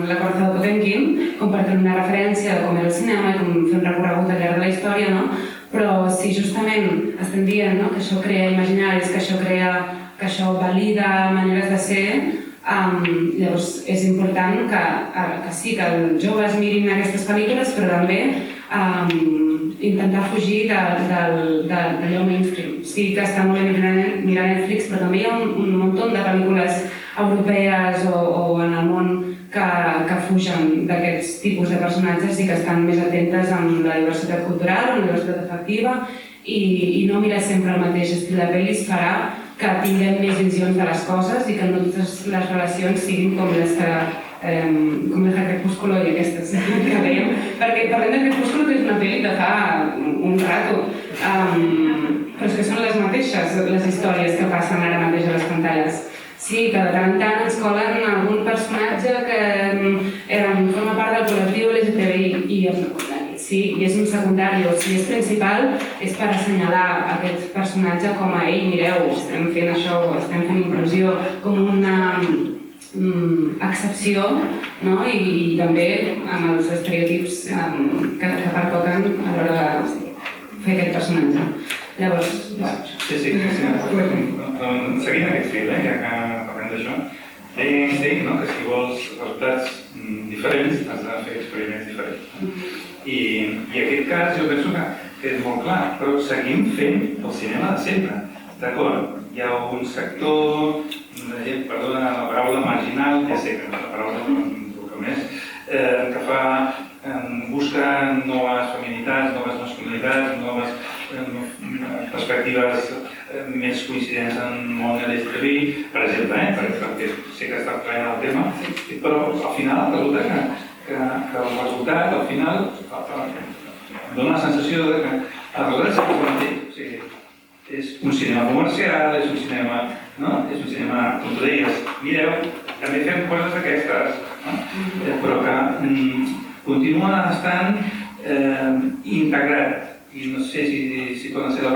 La Corza de Potemkin com per tenir una referència de com era el cinema i com fer un recorregut al llarg de la història, no? Però si justament estem dient que això crea imaginaris, que això valida maneres de ser, llavors és important que sí, que els joves mirin aquestes pel·lícules, però també intentar fugir d'allò mainstream. Sí que està molt bé mirar Netflix, però també hi ha un munt de pel·lícules europees o en el món que fugen d'aquests tipus de personatges i que estan més atentes amb la diversitat cultural, amb la diversitat afectiva, i no mirar sempre el mateix estil de pel·lis farà que tinguem més visions de les coses i que no totes les relacions siguin com les de Crepúsculo i aquestes que dèiem. Perquè parlem de Crepúsculo, que és una pel·li de fa un rato, però és que són les mateixes les històries que passen ara mateix a les pantalles. Sí, que de tant en tant ens colen algun personatge que forma part del col·lectiu LGTBI i és un secundari o si és principal és per assenyalar aquest personatge com a ell, mireu, estem fent això, estem fent inclusió com una excepció, no? I també amb els estereotips que pertoquen a l'hora de fer aquest personatge. Llavors... Sí. Seguint aquest fil, ja que parlem d'això, deia Einstein que si vols resultats diferents has de fer experiments diferents. I en aquest cas jo penso que és molt clar, però seguim fent el cinema de sempre. D'acord, hi ha un sector de gent, perdona la paraula marginal, ja sé que la paraula no més, que busca noves feminitats, noves masculinitats, noves perspectives més coincidents en el món LGTBI, per exemple, perquè sé que està treballant el tema, però al final resulta que el resultat, al final, dona la sensació que el resultat és el mateix. O sigui, és un cinema comercial, és un cinema, com tu deies, mireu, també fem coses d'aquestes, però que continua estant integrat. I no sé si torna a ser la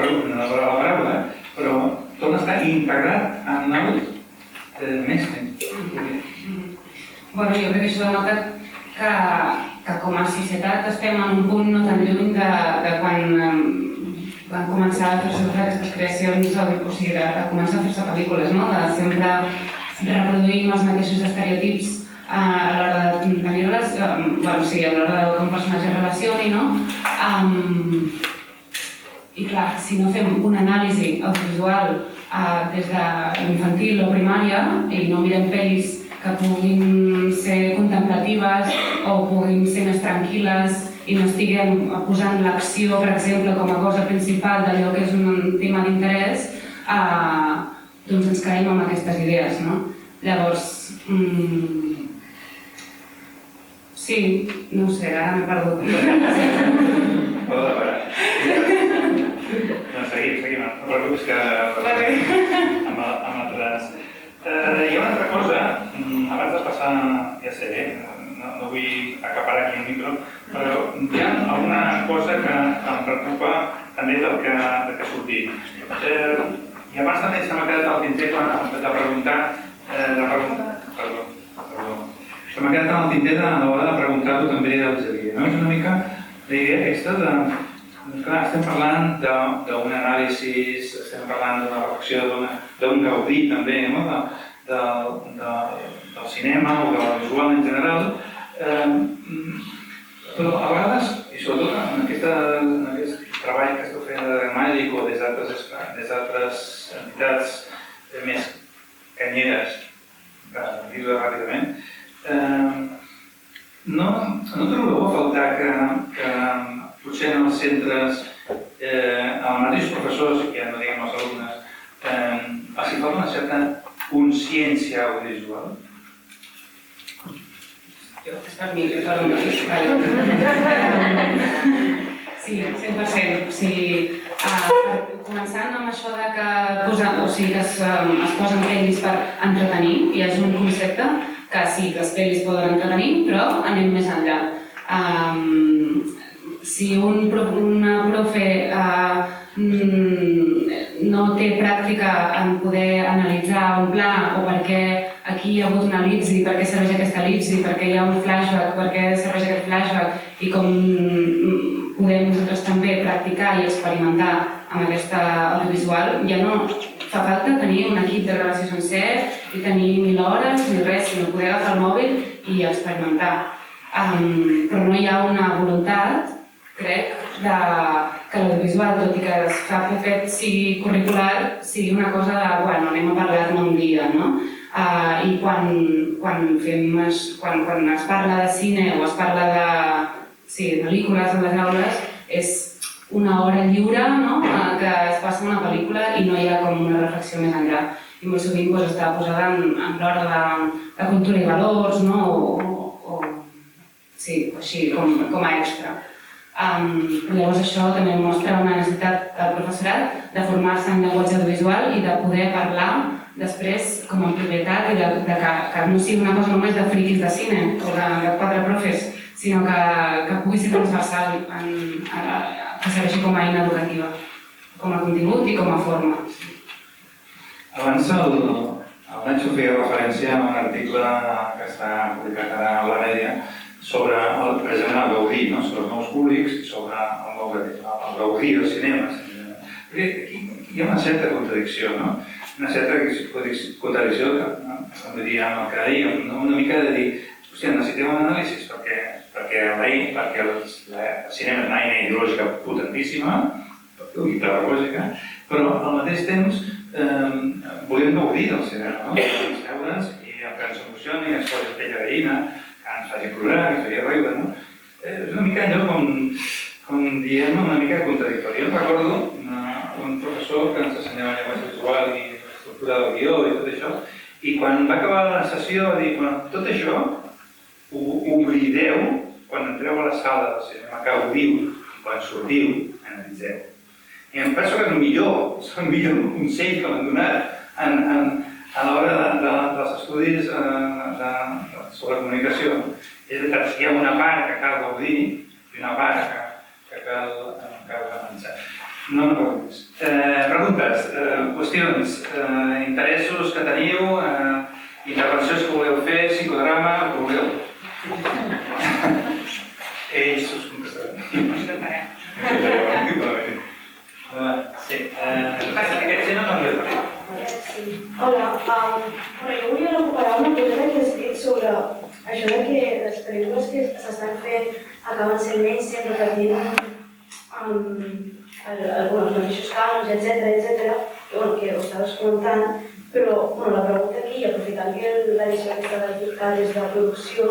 paraula, però torna a estar integrat en el mainstream. Bueno, jo crec que això denota que com a societat estem en un punt no tan lluny de quan van començar a fer-se aquestes creacions, o sigui, de començar a fer-se pel·lícules, no? De sempre reproduir els mateixos estereotips a l'hora de tenir-les, a l'hora que un personatge es relacioni, no? I clar, si no fem una anàlisi audiovisual des de l'infantil o primària i no mirem pel·lis que puguin ser contemplatives o puguin ser més tranquil·les i no estiguem posant l'acció, per exemple, com a cosa principal d'allò que és un tema d'interès, doncs ens caiem amb aquestes idees, no? Llavors, sí, no ho sé, ara m'he perdut. Podeu de parar. No, seguim. No preocupis que amb altres... Hi ha una altra cosa, abans de passar, ja sé, no vull acaparar aquí el micro, però hi ha alguna cosa que em preocupa també del que ha sortit. I abans també se m'ha quedat al tinter quan hem fet la pregunta... Se m'ha quedat al tinter a l'hora de preguntar-ho també al Xavier. És una mica la idea aquesta de... Clar, estem parlant d'un anàlisi, estem parlant d'una reflexió, d'un gaudir també del cinema o del visual en general, però a vegades, i sobretot en aquest treball que esteu fent de Màgic o des d'altres entitats més canyeres, per dir-ho ràpidament, no trobeu a faltar que potser en els centres, els mateixos professors, i ja no diguem els alumnes, els hi falta una certa consciència audiovisual? És per mi, és per mi. Sí, 100%. O sigui, començant amb això de que es posen pel·lis per entretenir, i és un concepte que sí, que les pel·lis poden entretenir, però anem més enllà. Si una profe no té pràctica en poder analitzar un pla o perquè aquí hi ha hagut una elipsi, per què serveix aquesta elipsi, per què hi ha un flashback, per què serveix aquest flashback i com podem nosaltres també practicar i experimentar amb aquesta audiovisual, ja no fa falta tenir un equip de gravació sencer i tenir 1000 hores ni res, sinó poder agafar el mòbil i experimentar. Però no hi ha una voluntat, crec, que l'audiovisual, tot i que es fa poquet sigui curricular, sigui una cosa de, bueno, anem a parlar-ne un dia, no? I quan es parla de cine o es parla de pel·lícules a les aules, és una hora lliure, no? Que es passa una pel·lícula i no hi ha com una reflexió més enllà. I molt sovint està posada en l'hora de cultura i valors, no? Sí, així, com a extra. Llavors això també mostra una necessitat del professorat de formar-se en llenguatge audiovisual i de poder parlar després com a propietat i que no sigui una cosa només de friquis de cine o de 4 profes, sinó que pugui ser transversal, que serveixi com a eina educativa, com a contingut i com a forma. Abans el Nacho feia referència a un article que està publicat ara a la Mèdia sobre precisament el gaudir, sobre els nous públics i sobre el gaudir dels cinemes. Perquè aquí hi ha una certa contradicció, una certa contradicció que diríem el que dèiem, una mica de dir, hòstia, necessitem un anàlisi perquè el cinema és una eina ideològica potentíssima i pedagògica, però al mateix temps volem gaudir del cinema, volem seure'ns i el que ens emocioni, ens posi pell de gallina, que ens faci plorar, que ens faci riure, no? És una mica allò com diem, una mica contradictori. Jo recordo un professor que ens ensenyava llenguatge visual i estructura del guió i tot això, i quan va acabar la sessió va dir, bueno, tot això ho oblideu quan entreu a la sala del cinema, que ho diu, i quan sortiu, analitzeu. I em penso que és el millor consell que m'han donat a l'hora dels estudis sobre comunicació. És veritat, hi ha una part que cal gaudir i una part que cal analitzar. No preguntes. Preguntes, qüestions, interessos que teniu, intervencions que voleu fer, psicodrama, que voleu. Ells us contestaran. Sí, aquest tema no li parlem. Hola, jo volia recuperar una cosa que has dit sobre això de que les pel·lícules que s'estan fent acaben sent menys, sempre repetint els mateixos cànons, etc. Que ho estaves comentant, però la pregunta aquí, aprofitant que l'edició aquesta des de producció,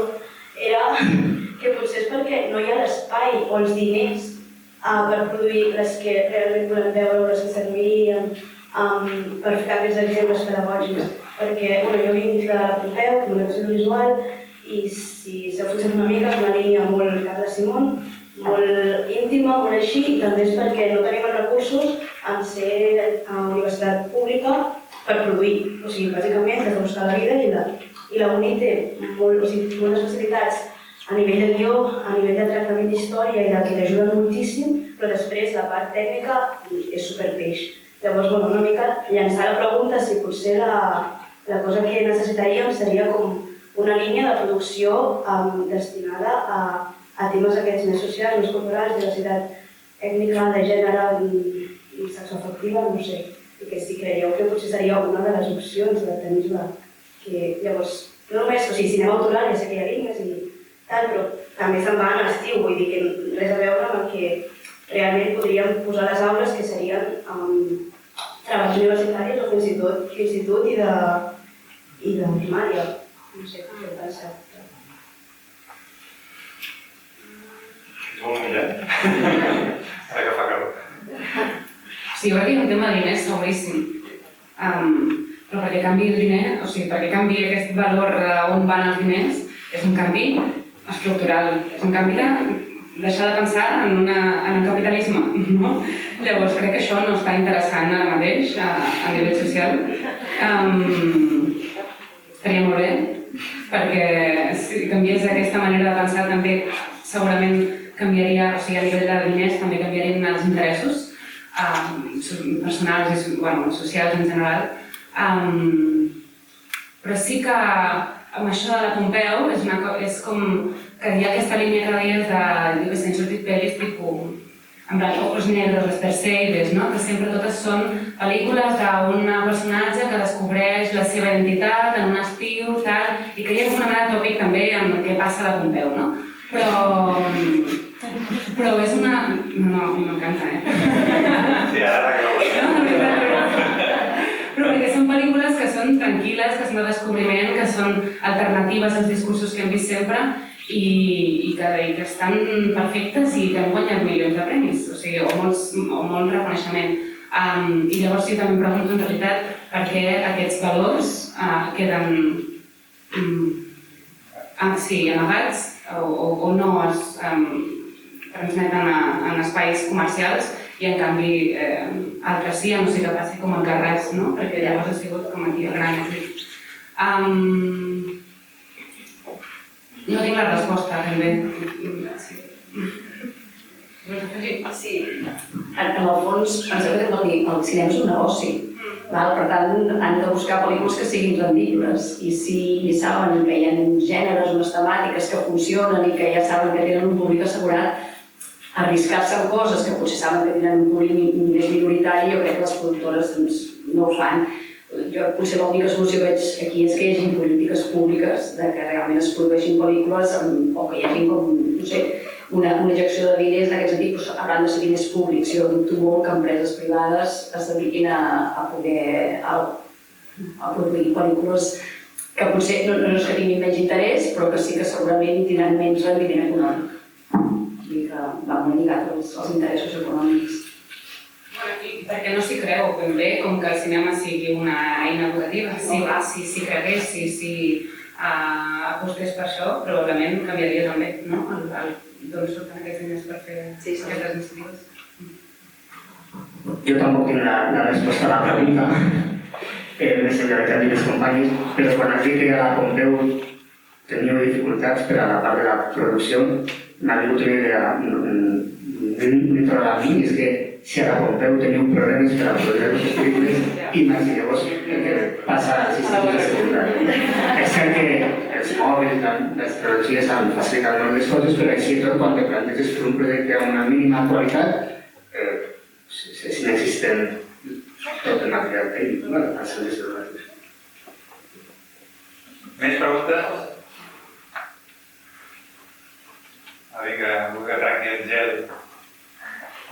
era que potser és perquè no hi ha l'espai o els diners per produir les que realment volem veure, les que servirien per ficar aquests exemples pedagògics, perquè jo vinc de la potser una mica és una línia molt Carla Simón, molt íntima, molt així, i també és perquè no tenim els recursos en ser a universitat pública per produir. O sigui, bàsicament, has de buscar la vida i la UNI té moltes facilitats a nivell de guió, a nivell de tractament d'història i que t'ajuden moltíssim, però després la part tècnica és superpeix. Llavors, una mica llançar la pregunta si potser la cosa que necessitaríem seria com una línia de producció destinada a temes aquests més socials, més culturals, diversitat ètnica, de gènere i sexoafectiva, no sé. I que si creieu que potser seria una de les opcions de tenir-la. Llavors, no només, o sigui, cinema autoral, ja sé que hi ha línies i tal, però també se'n va a l'estiu, vull dir que res a veure amb el que realment podríem posar a les aules, que serien treballs universitaris o fins i tot institut i de primària. No sé, què heu pensat? És molt mullat. Ara que fa calor. Sí, jo crec que hi ha un tema de diners seguríssim. Però perquè canvi el diner, o sigui, perquè canvi aquest valor on van els diners, és un canvi estructural, és un canvi de deixar de pensar en el capitalisme, no? Llavors crec que això no està interessant ara mateix a nivell social. Estaria molt bé, perquè si canviés aquesta manera de pensar també segurament canviaria, o sigui, a nivell de diners també canviarien els interessos personals i socials en general. Però sí que amb això de la Pompeu és com que hi ha aquesta línia que deies de, jo que sé, han sortit pel·lis tipus en plan Ojos Negros, Les Perseides, no? Que sempre totes són pel·lícules d'un personatge que descobreix la seva identitat en un estiu, tal, i que hi ha una mena tòpic també en el que passa a la Pompeu, no? Però és una... No, m'encanta, Sí, ara però perquè són pel·lícules que són tranquil·les, que són de descobriment, que són alternatives als discursos que hem vist sempre i que estan perfectes i que han guanyat milions de premis, o sigui, o molt reconeixement. I llavors sí, també em pregunto en realitat per què aquests valors queden amagats o no es transmeten en espais comercials i en canvi altres sí, a no ser que passi com el Carràs, no? Perquè llavors ha sigut com aquí el gran èxit. No tinc la resposta, també. Sí, en el fons ens hem de dir el cinema és un negoci. Per tant, han de buscar pel·lícules que siguin rendibles i si saben que hi ha gèneres, unes temàtiques que funcionen i que ja saben que tenen un públic assegurat, arriscar-se en coses que potser saben que tenen un públic més minoritari, jo crec que les productores no ho fan. Jo potser l'única solució que veig aquí és que hi hagi polítiques públiques de que realment es produeixin pel·lícules o que hi hagi com, no sé, una injecció de diners d'aquest sentit, però hauran de ser diners públics. Jo dubto molt que empreses privades es dediquin a poder produir pel·lícules que potser no és que tinguin menys interès, però que sí que segurament tindran menys rendiment econòmic. Vull dir que va molt lligat als interessos econòmics. I perquè no s'hi creu ben bé com que el cinema sigui una eina educativa. Si cregués, si apostés per això, probablement canviaria també, no? D'on surten aquests diners per fer aquestes iniciatives. Jo tampoc tinc la resposta a la pregunta, més enllà que han dit els companys, però quan has dit que a la Pompeu teníeu dificultats per a la part de la producció, m'ha vingut una idea a mi, és que si a la Pompeu teniu problemes per a produir les pel·lícules, imagineu-vos el que passa als instituts secundaris. És cert que els mòbils, les tecnologies han facilitat molt les coses, però així tot, quan te planteges fer un projecte amb una mínima qualitat, és inexistent tot el material tècnic, als centres educatius. Més preguntes? Vinga, algú que trenqui el gel.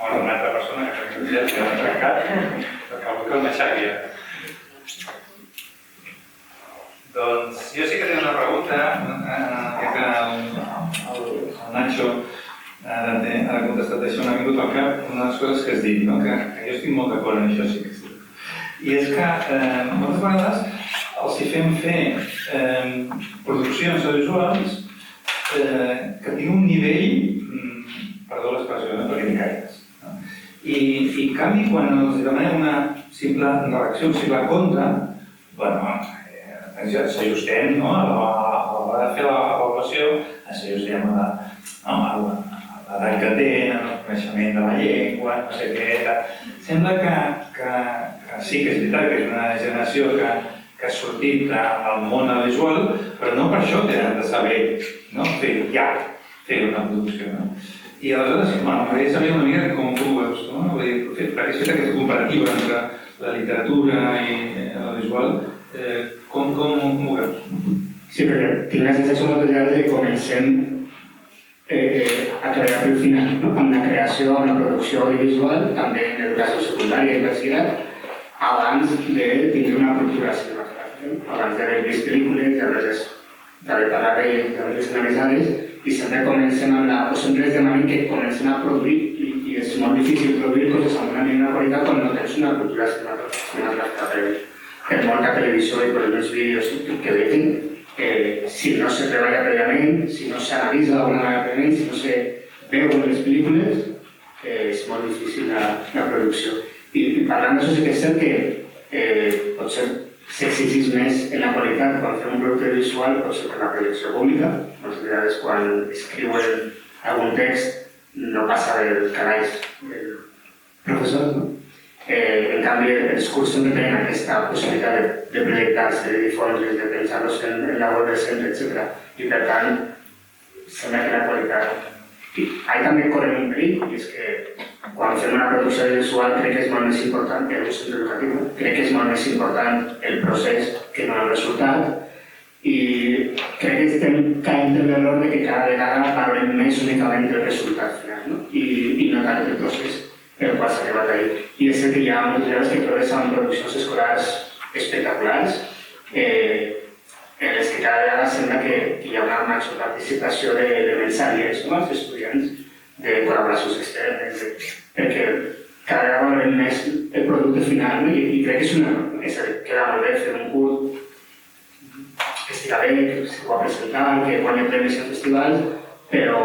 O una altra persona que trenqui el gel, que l'ha trencat, perquè algú que el m'aixequi. Doncs jo sí que tinc una pregunta, que el Nacho ha contestat això, m'ha vingut al cap una de les coses que has dit, que jo estic molt d'acord en això, sí que sí. I és que moltes vegades els hi fem fer produccions audiovisuals que tingui un nivell, perdó l'expressió, perquè n'hi gaires. I en canvi, quan els demanem una simple redacció, un simple contra, s'ajustem a l'hora de fer l'avaluació, s'ajustem a l'edat que tenen, el coneixement de la llengua, no sé què. Sembla que sí que és veritat que és una generació que ha sortit al món audiovisual, però no per això tenen de saber fer una producció. I aleshores, m'agradaria saber una mica com ho veus, perquè és feta aquesta comparativa entre la literatura i l'audiovisual, com ho veus? Sí, perquè tinc la sensació moltes vegades que comencem a treballar pel final, amb la creació, amb la producció audiovisual, també en educació secundària i batxillerat, abans de tindre una cultura cinematogràfica, abans d'haver vist pel·lícules, d'haver parlat d'haver-les analitzades, i sempre comencem amb o sempre es demanen que comencem a produir, i és molt difícil produir coses amb una mínima qualitat quan no tens una cultura cinematogràfica prèvia. Per molta televisió i per els vídeos que vegin, si no se treballa prèviament, si no s'analitza d'alguna manera prèviament, si no se veuen les pel·lícules, és molt difícil la producció. I parlant d'això sí que és cert que potser s'exigís més en la qualitat quan fem un producte visual, potser per la projecció pública. Moltes vegades quan escriuen algun text no passa del calaix del professor, no? En canvi, els cursos no tenen aquesta possibilitat de projectar-se, de difondre's, de pensar-los en la web del centre, etc. I per tant, sembla que la qualitat... Ahí també correm un perill, i és que quan fem una producció visual crec que és molt més important que un centre educatiu, crec que és molt més important el procés que no el resultat, i crec que estem caient en l'error de que cada vegada parlem més únicament del resultat final, i no tant del procés pel qual s'ha arribat ahir. I és cert que hi ha moltes vegades que trobes amb produccions escolars espectaculars, en les que cada vegada sembla que hi ha una major participació d'elements aliens als estudiants, de col·laboracions externes, perquè cada vegada valorem més el producte final, i crec que és una error. És a dir, queda molt bé fer un curt que estiga bé, que es pot presentar, que guanya premis en festivals, però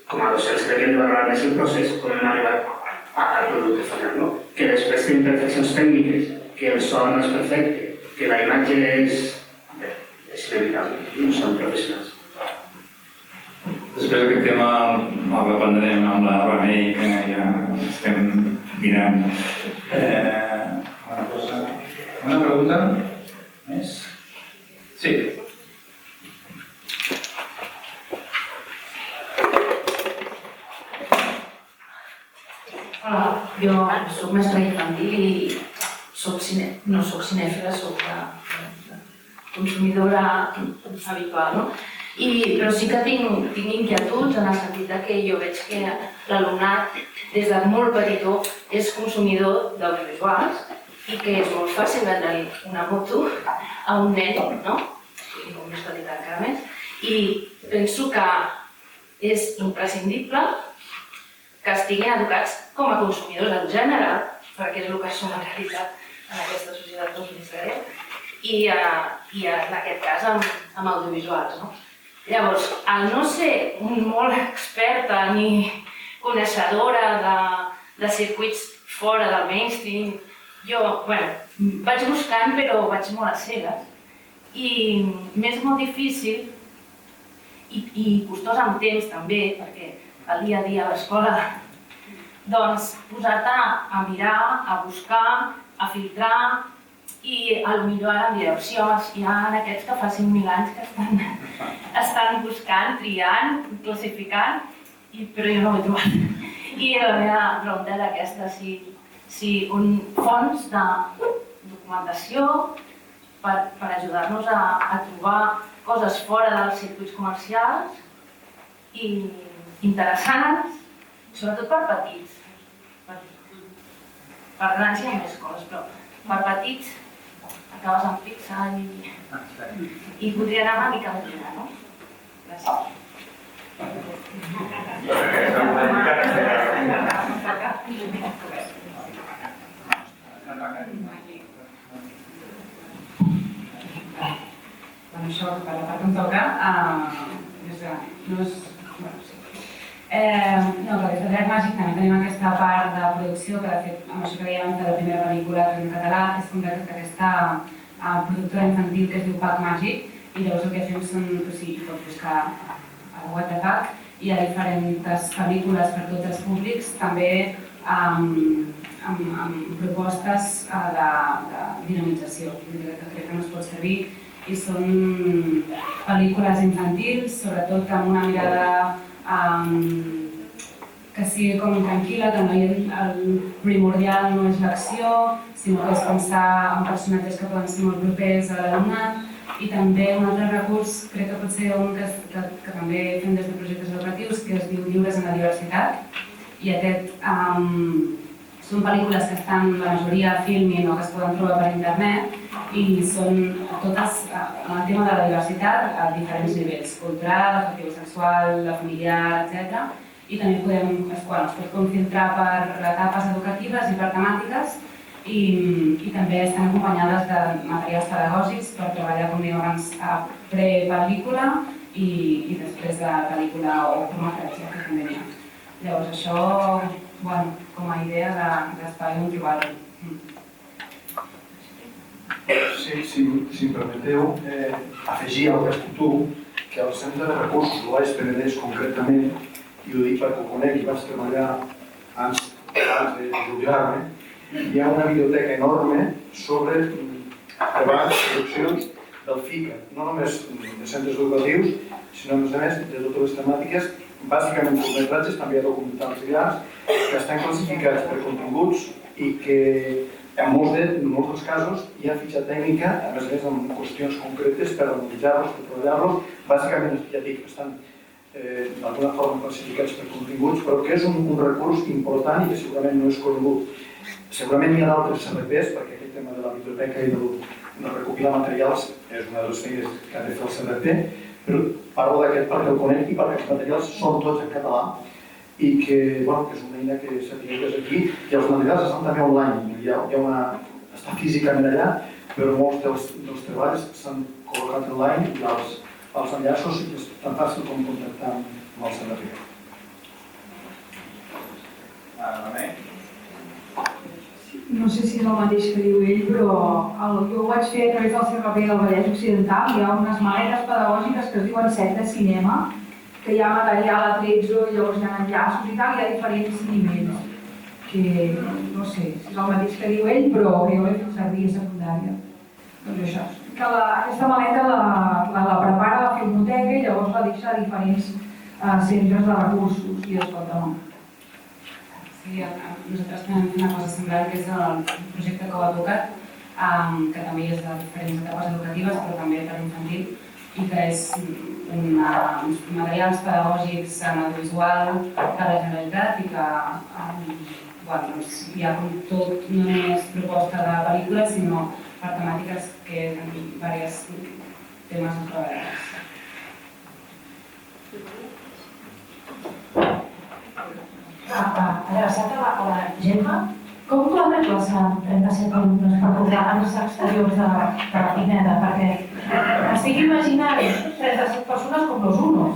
com a docents crec que hem de valorar més el procés com hem arribat al producte final, que després té imperfeccions tècniques, que el so no és perfecte, que la imatge és inevitable, no són professionals. Després d'aquest tema el reprendrem amb la Remei, que ja estem mirant. Una pregunta més? Sí. Hola, jo soc mestra infantil i no soc cinèfila, soc consumidora habitual, no? Però sí que tinc inquietuds en el sentit que jo veig que l'alumnat des de molt petitó és consumidor d'audiovisuals i que és molt fàcil vendre-li una moto a un nen, no? I com més petit encara més. I penso que és imprescindible que estiguin educats com a consumidors en general, perquè és el que som en realitat en aquesta societat consumidora, i en aquest cas amb audiovisuals, no? Llavors, al no ser molt experta ni coneixedora de circuits fora del mainstream, jo vaig buscant però vaig molt a cegues i m'és molt difícil i costós en temps també, perquè el dia a dia a l'escola, doncs posar-te a mirar, a buscar, a filtrar i potser ara em direu, sí home, hi ha aquests que fa 5.000 anys que estan buscant, triant, classificant, però jo no ho he trobat. I la meva pregunta era aquesta, si un fons de documentació per ajudar-nos a trobar coses fora dels circuits comercials i interessants, sobretot per petits. Per grans hi ha més coses, però per petits acabes amb Pixar i podria anar una mica més enllà, no? Gràcies. Això, per la part que em toca, no és... Bueno, sí. No, però des de Drac Màgic també tenim aquesta part de producció que de fet, amb això que dèiem de la primera pel·lícula en català, és com aquesta productora infantil que es diu Pac Màgic, i llavors el que fem són, o sigui, pots buscar a la web de Pac, hi ha diferents pel·lícules per tots els públics, també amb propostes de dinamització, que crec que no es pot servir, i són pel·lícules infantils, sobretot amb una mirada que sigui com tranquil·la, que no el primordial no és l'acció, sinó que és pensar en personatges que poden ser molt propers a l'alumnat. I també un altre recurs, crec que pot ser un que també fem des de projectes educatius, que es diu Lliures en la diversitat. I aquest són pel·lícules que estan la majoria a Filmin o que es poden trobar per internet i són totes en el tema de la diversitat a diferents nivells, cultural, afectivo-sexual, familiar, etc. I també es pot filtrar per etapes educatives i per temàtiques i també estan acompanyades de materials pedagògics per treballar, com dèiem abans, pre-pel·lícula i després de pel·lícula o curtmetratge, que també n'hi ha. Llavors això, com a idea d'espai on trobar-ho. Sí, si em permeteu, afegir al que has dit tu, que al Centre de Recursos de l'AES Penedès concretament, i ho dic perquè ho conec i vaig treballar abans de jubilar-me, hi ha una biblioteca enorme sobre treballs i produccions del FICA, no només de centres educatius, sinó a més de totes les temàtiques, bàsicament curtmetratges, també hi ha documentals i grans, que estan classificats per continguts i que en molts dels casos hi ha fitxa tècnica, a més amb qüestions concretes per analitzar-los, per treballar-los. Bàsicament, ja dic, estan d'alguna forma classificats per continguts, però que és un recurs important i que segurament no és conegut. Segurament hi ha d'altres CRPs, perquè aquest tema de la biblioteca i de recopilar materials és una de les feines que ha de fer el CRP, però parlo d'aquest perquè el conec i perquè els materials són tots en català i que és una eina que s'aplica des d'aquí i els materials estan també online, està físicament allà, però molts dels treballs s'han col·locat online i els enllaços és tan fàcil com contactar amb el CRP. No sé si és el mateix que diu ell, però jo ho vaig fer a través del CRP del Vallès Occidental. Hi ha unes maletes pedagògiques que es diuen set de cinema, que hi ha material a 13 i llavors hi ha enllaços i tal, hi ha diferents nivells. Que no sé si és el mateix que diu ell, però que jo l'he fet servir a secundària. Doncs això, que aquesta maleta la prepara la Filmoteca i llavors la deixa a diferents centres de recursos i es pot demanar. Sí, nosaltres també hem fet una cosa semblant, que és el projecte Coeduca't, que també és de diferents etapes educatives, però també per infantil, i que és uns materials pedagògics en audiovisual de la Generalitat i que hi ha com tot, no només proposta de pel·lícules, sinó per temàtiques que en diversos temes treballadors. Adreçat a la Gemma, com poden una classe amb 37 alumnes per portar als exteriors de la Pineda? Perquè estic imaginant 37 persones com los unos,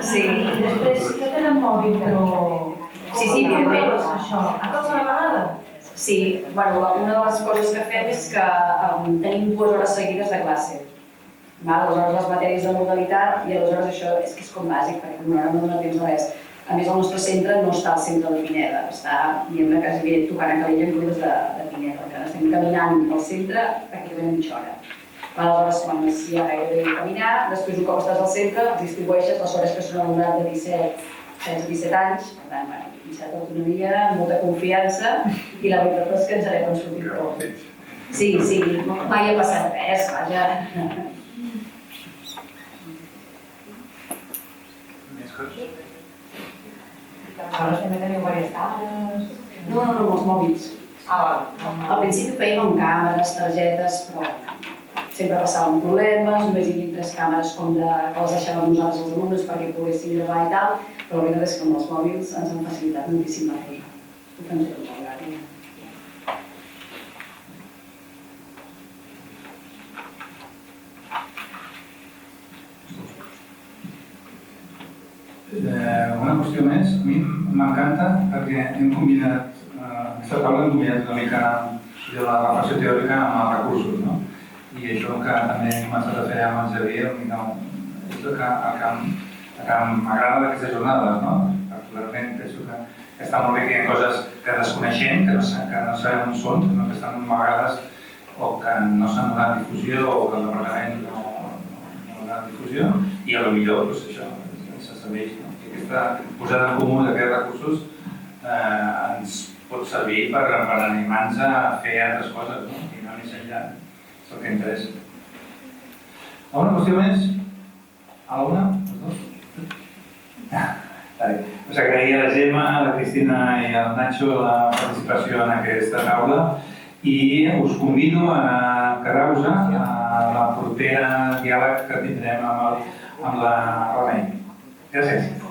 Sí. I després que tenen mòbil, però... Sí, evidentment. Això, a tots a la vegada? Sí, una de les coses que fem és que tenim 2 hores seguides de classe. Aleshores les matèries de modalitat i aleshores això és que és com bàsic, perquè en una hora no dona temps de res. A més, el nostre centre no està al centre de Pineda, està, diguem-ne, quasi bé tocant a Calella en grups de Pineda, que estem caminant al centre pràcticament mitja hora. Aleshores, quan hi ha gairebé caminar, després un cop estàs al centre, distribueixes les hores que són alumnat de 16-17 anys, per tant, una certa autonomia, molta confiança, i la veritat és que ens n'hem sortit prou. Sí, mai ha passat res, vaja. Més coses? Aleshores també teniu diverses càmeres... No, amb els mòbils. Al principi fèiem amb càmeres, targetes, però sempre passaven problemes, només hi havia 3 càmeres com que les deixàvem nosaltres els alumnes perquè poguessin gravar i tal, però la veritat és que amb els mòbils ens han facilitat moltíssim la feina. Ho fem tot el horari. qüestió més, a mi m'encanta perquè hem combinat, aquesta taula hem combinat una mica la reflexió teòrica amb els recursos, no? I això que també hem començat a fer amb el Xavier, és el que m'agrada d'aquestes jornades, no? Particularment penso que està molt bé que hi ha coses que desconeixem, que no sabem on són, que estan amagades o que no s'han donat difusió o que el departament no ha donat difusió i potser això ens serveix. Aquesta posada en comú d'aquests recursos ens pot servir per animar-nos a fer altres coses, i no més enllà. És el que interessa. Alguna qüestió més? Alguna? Els dos? Us agrair a la Gemma, a la Cristina i al Nacho la participació en aquesta taula i us convido a quedar-vos a la propera diàleg que tindrem amb la Remei. Gràcies.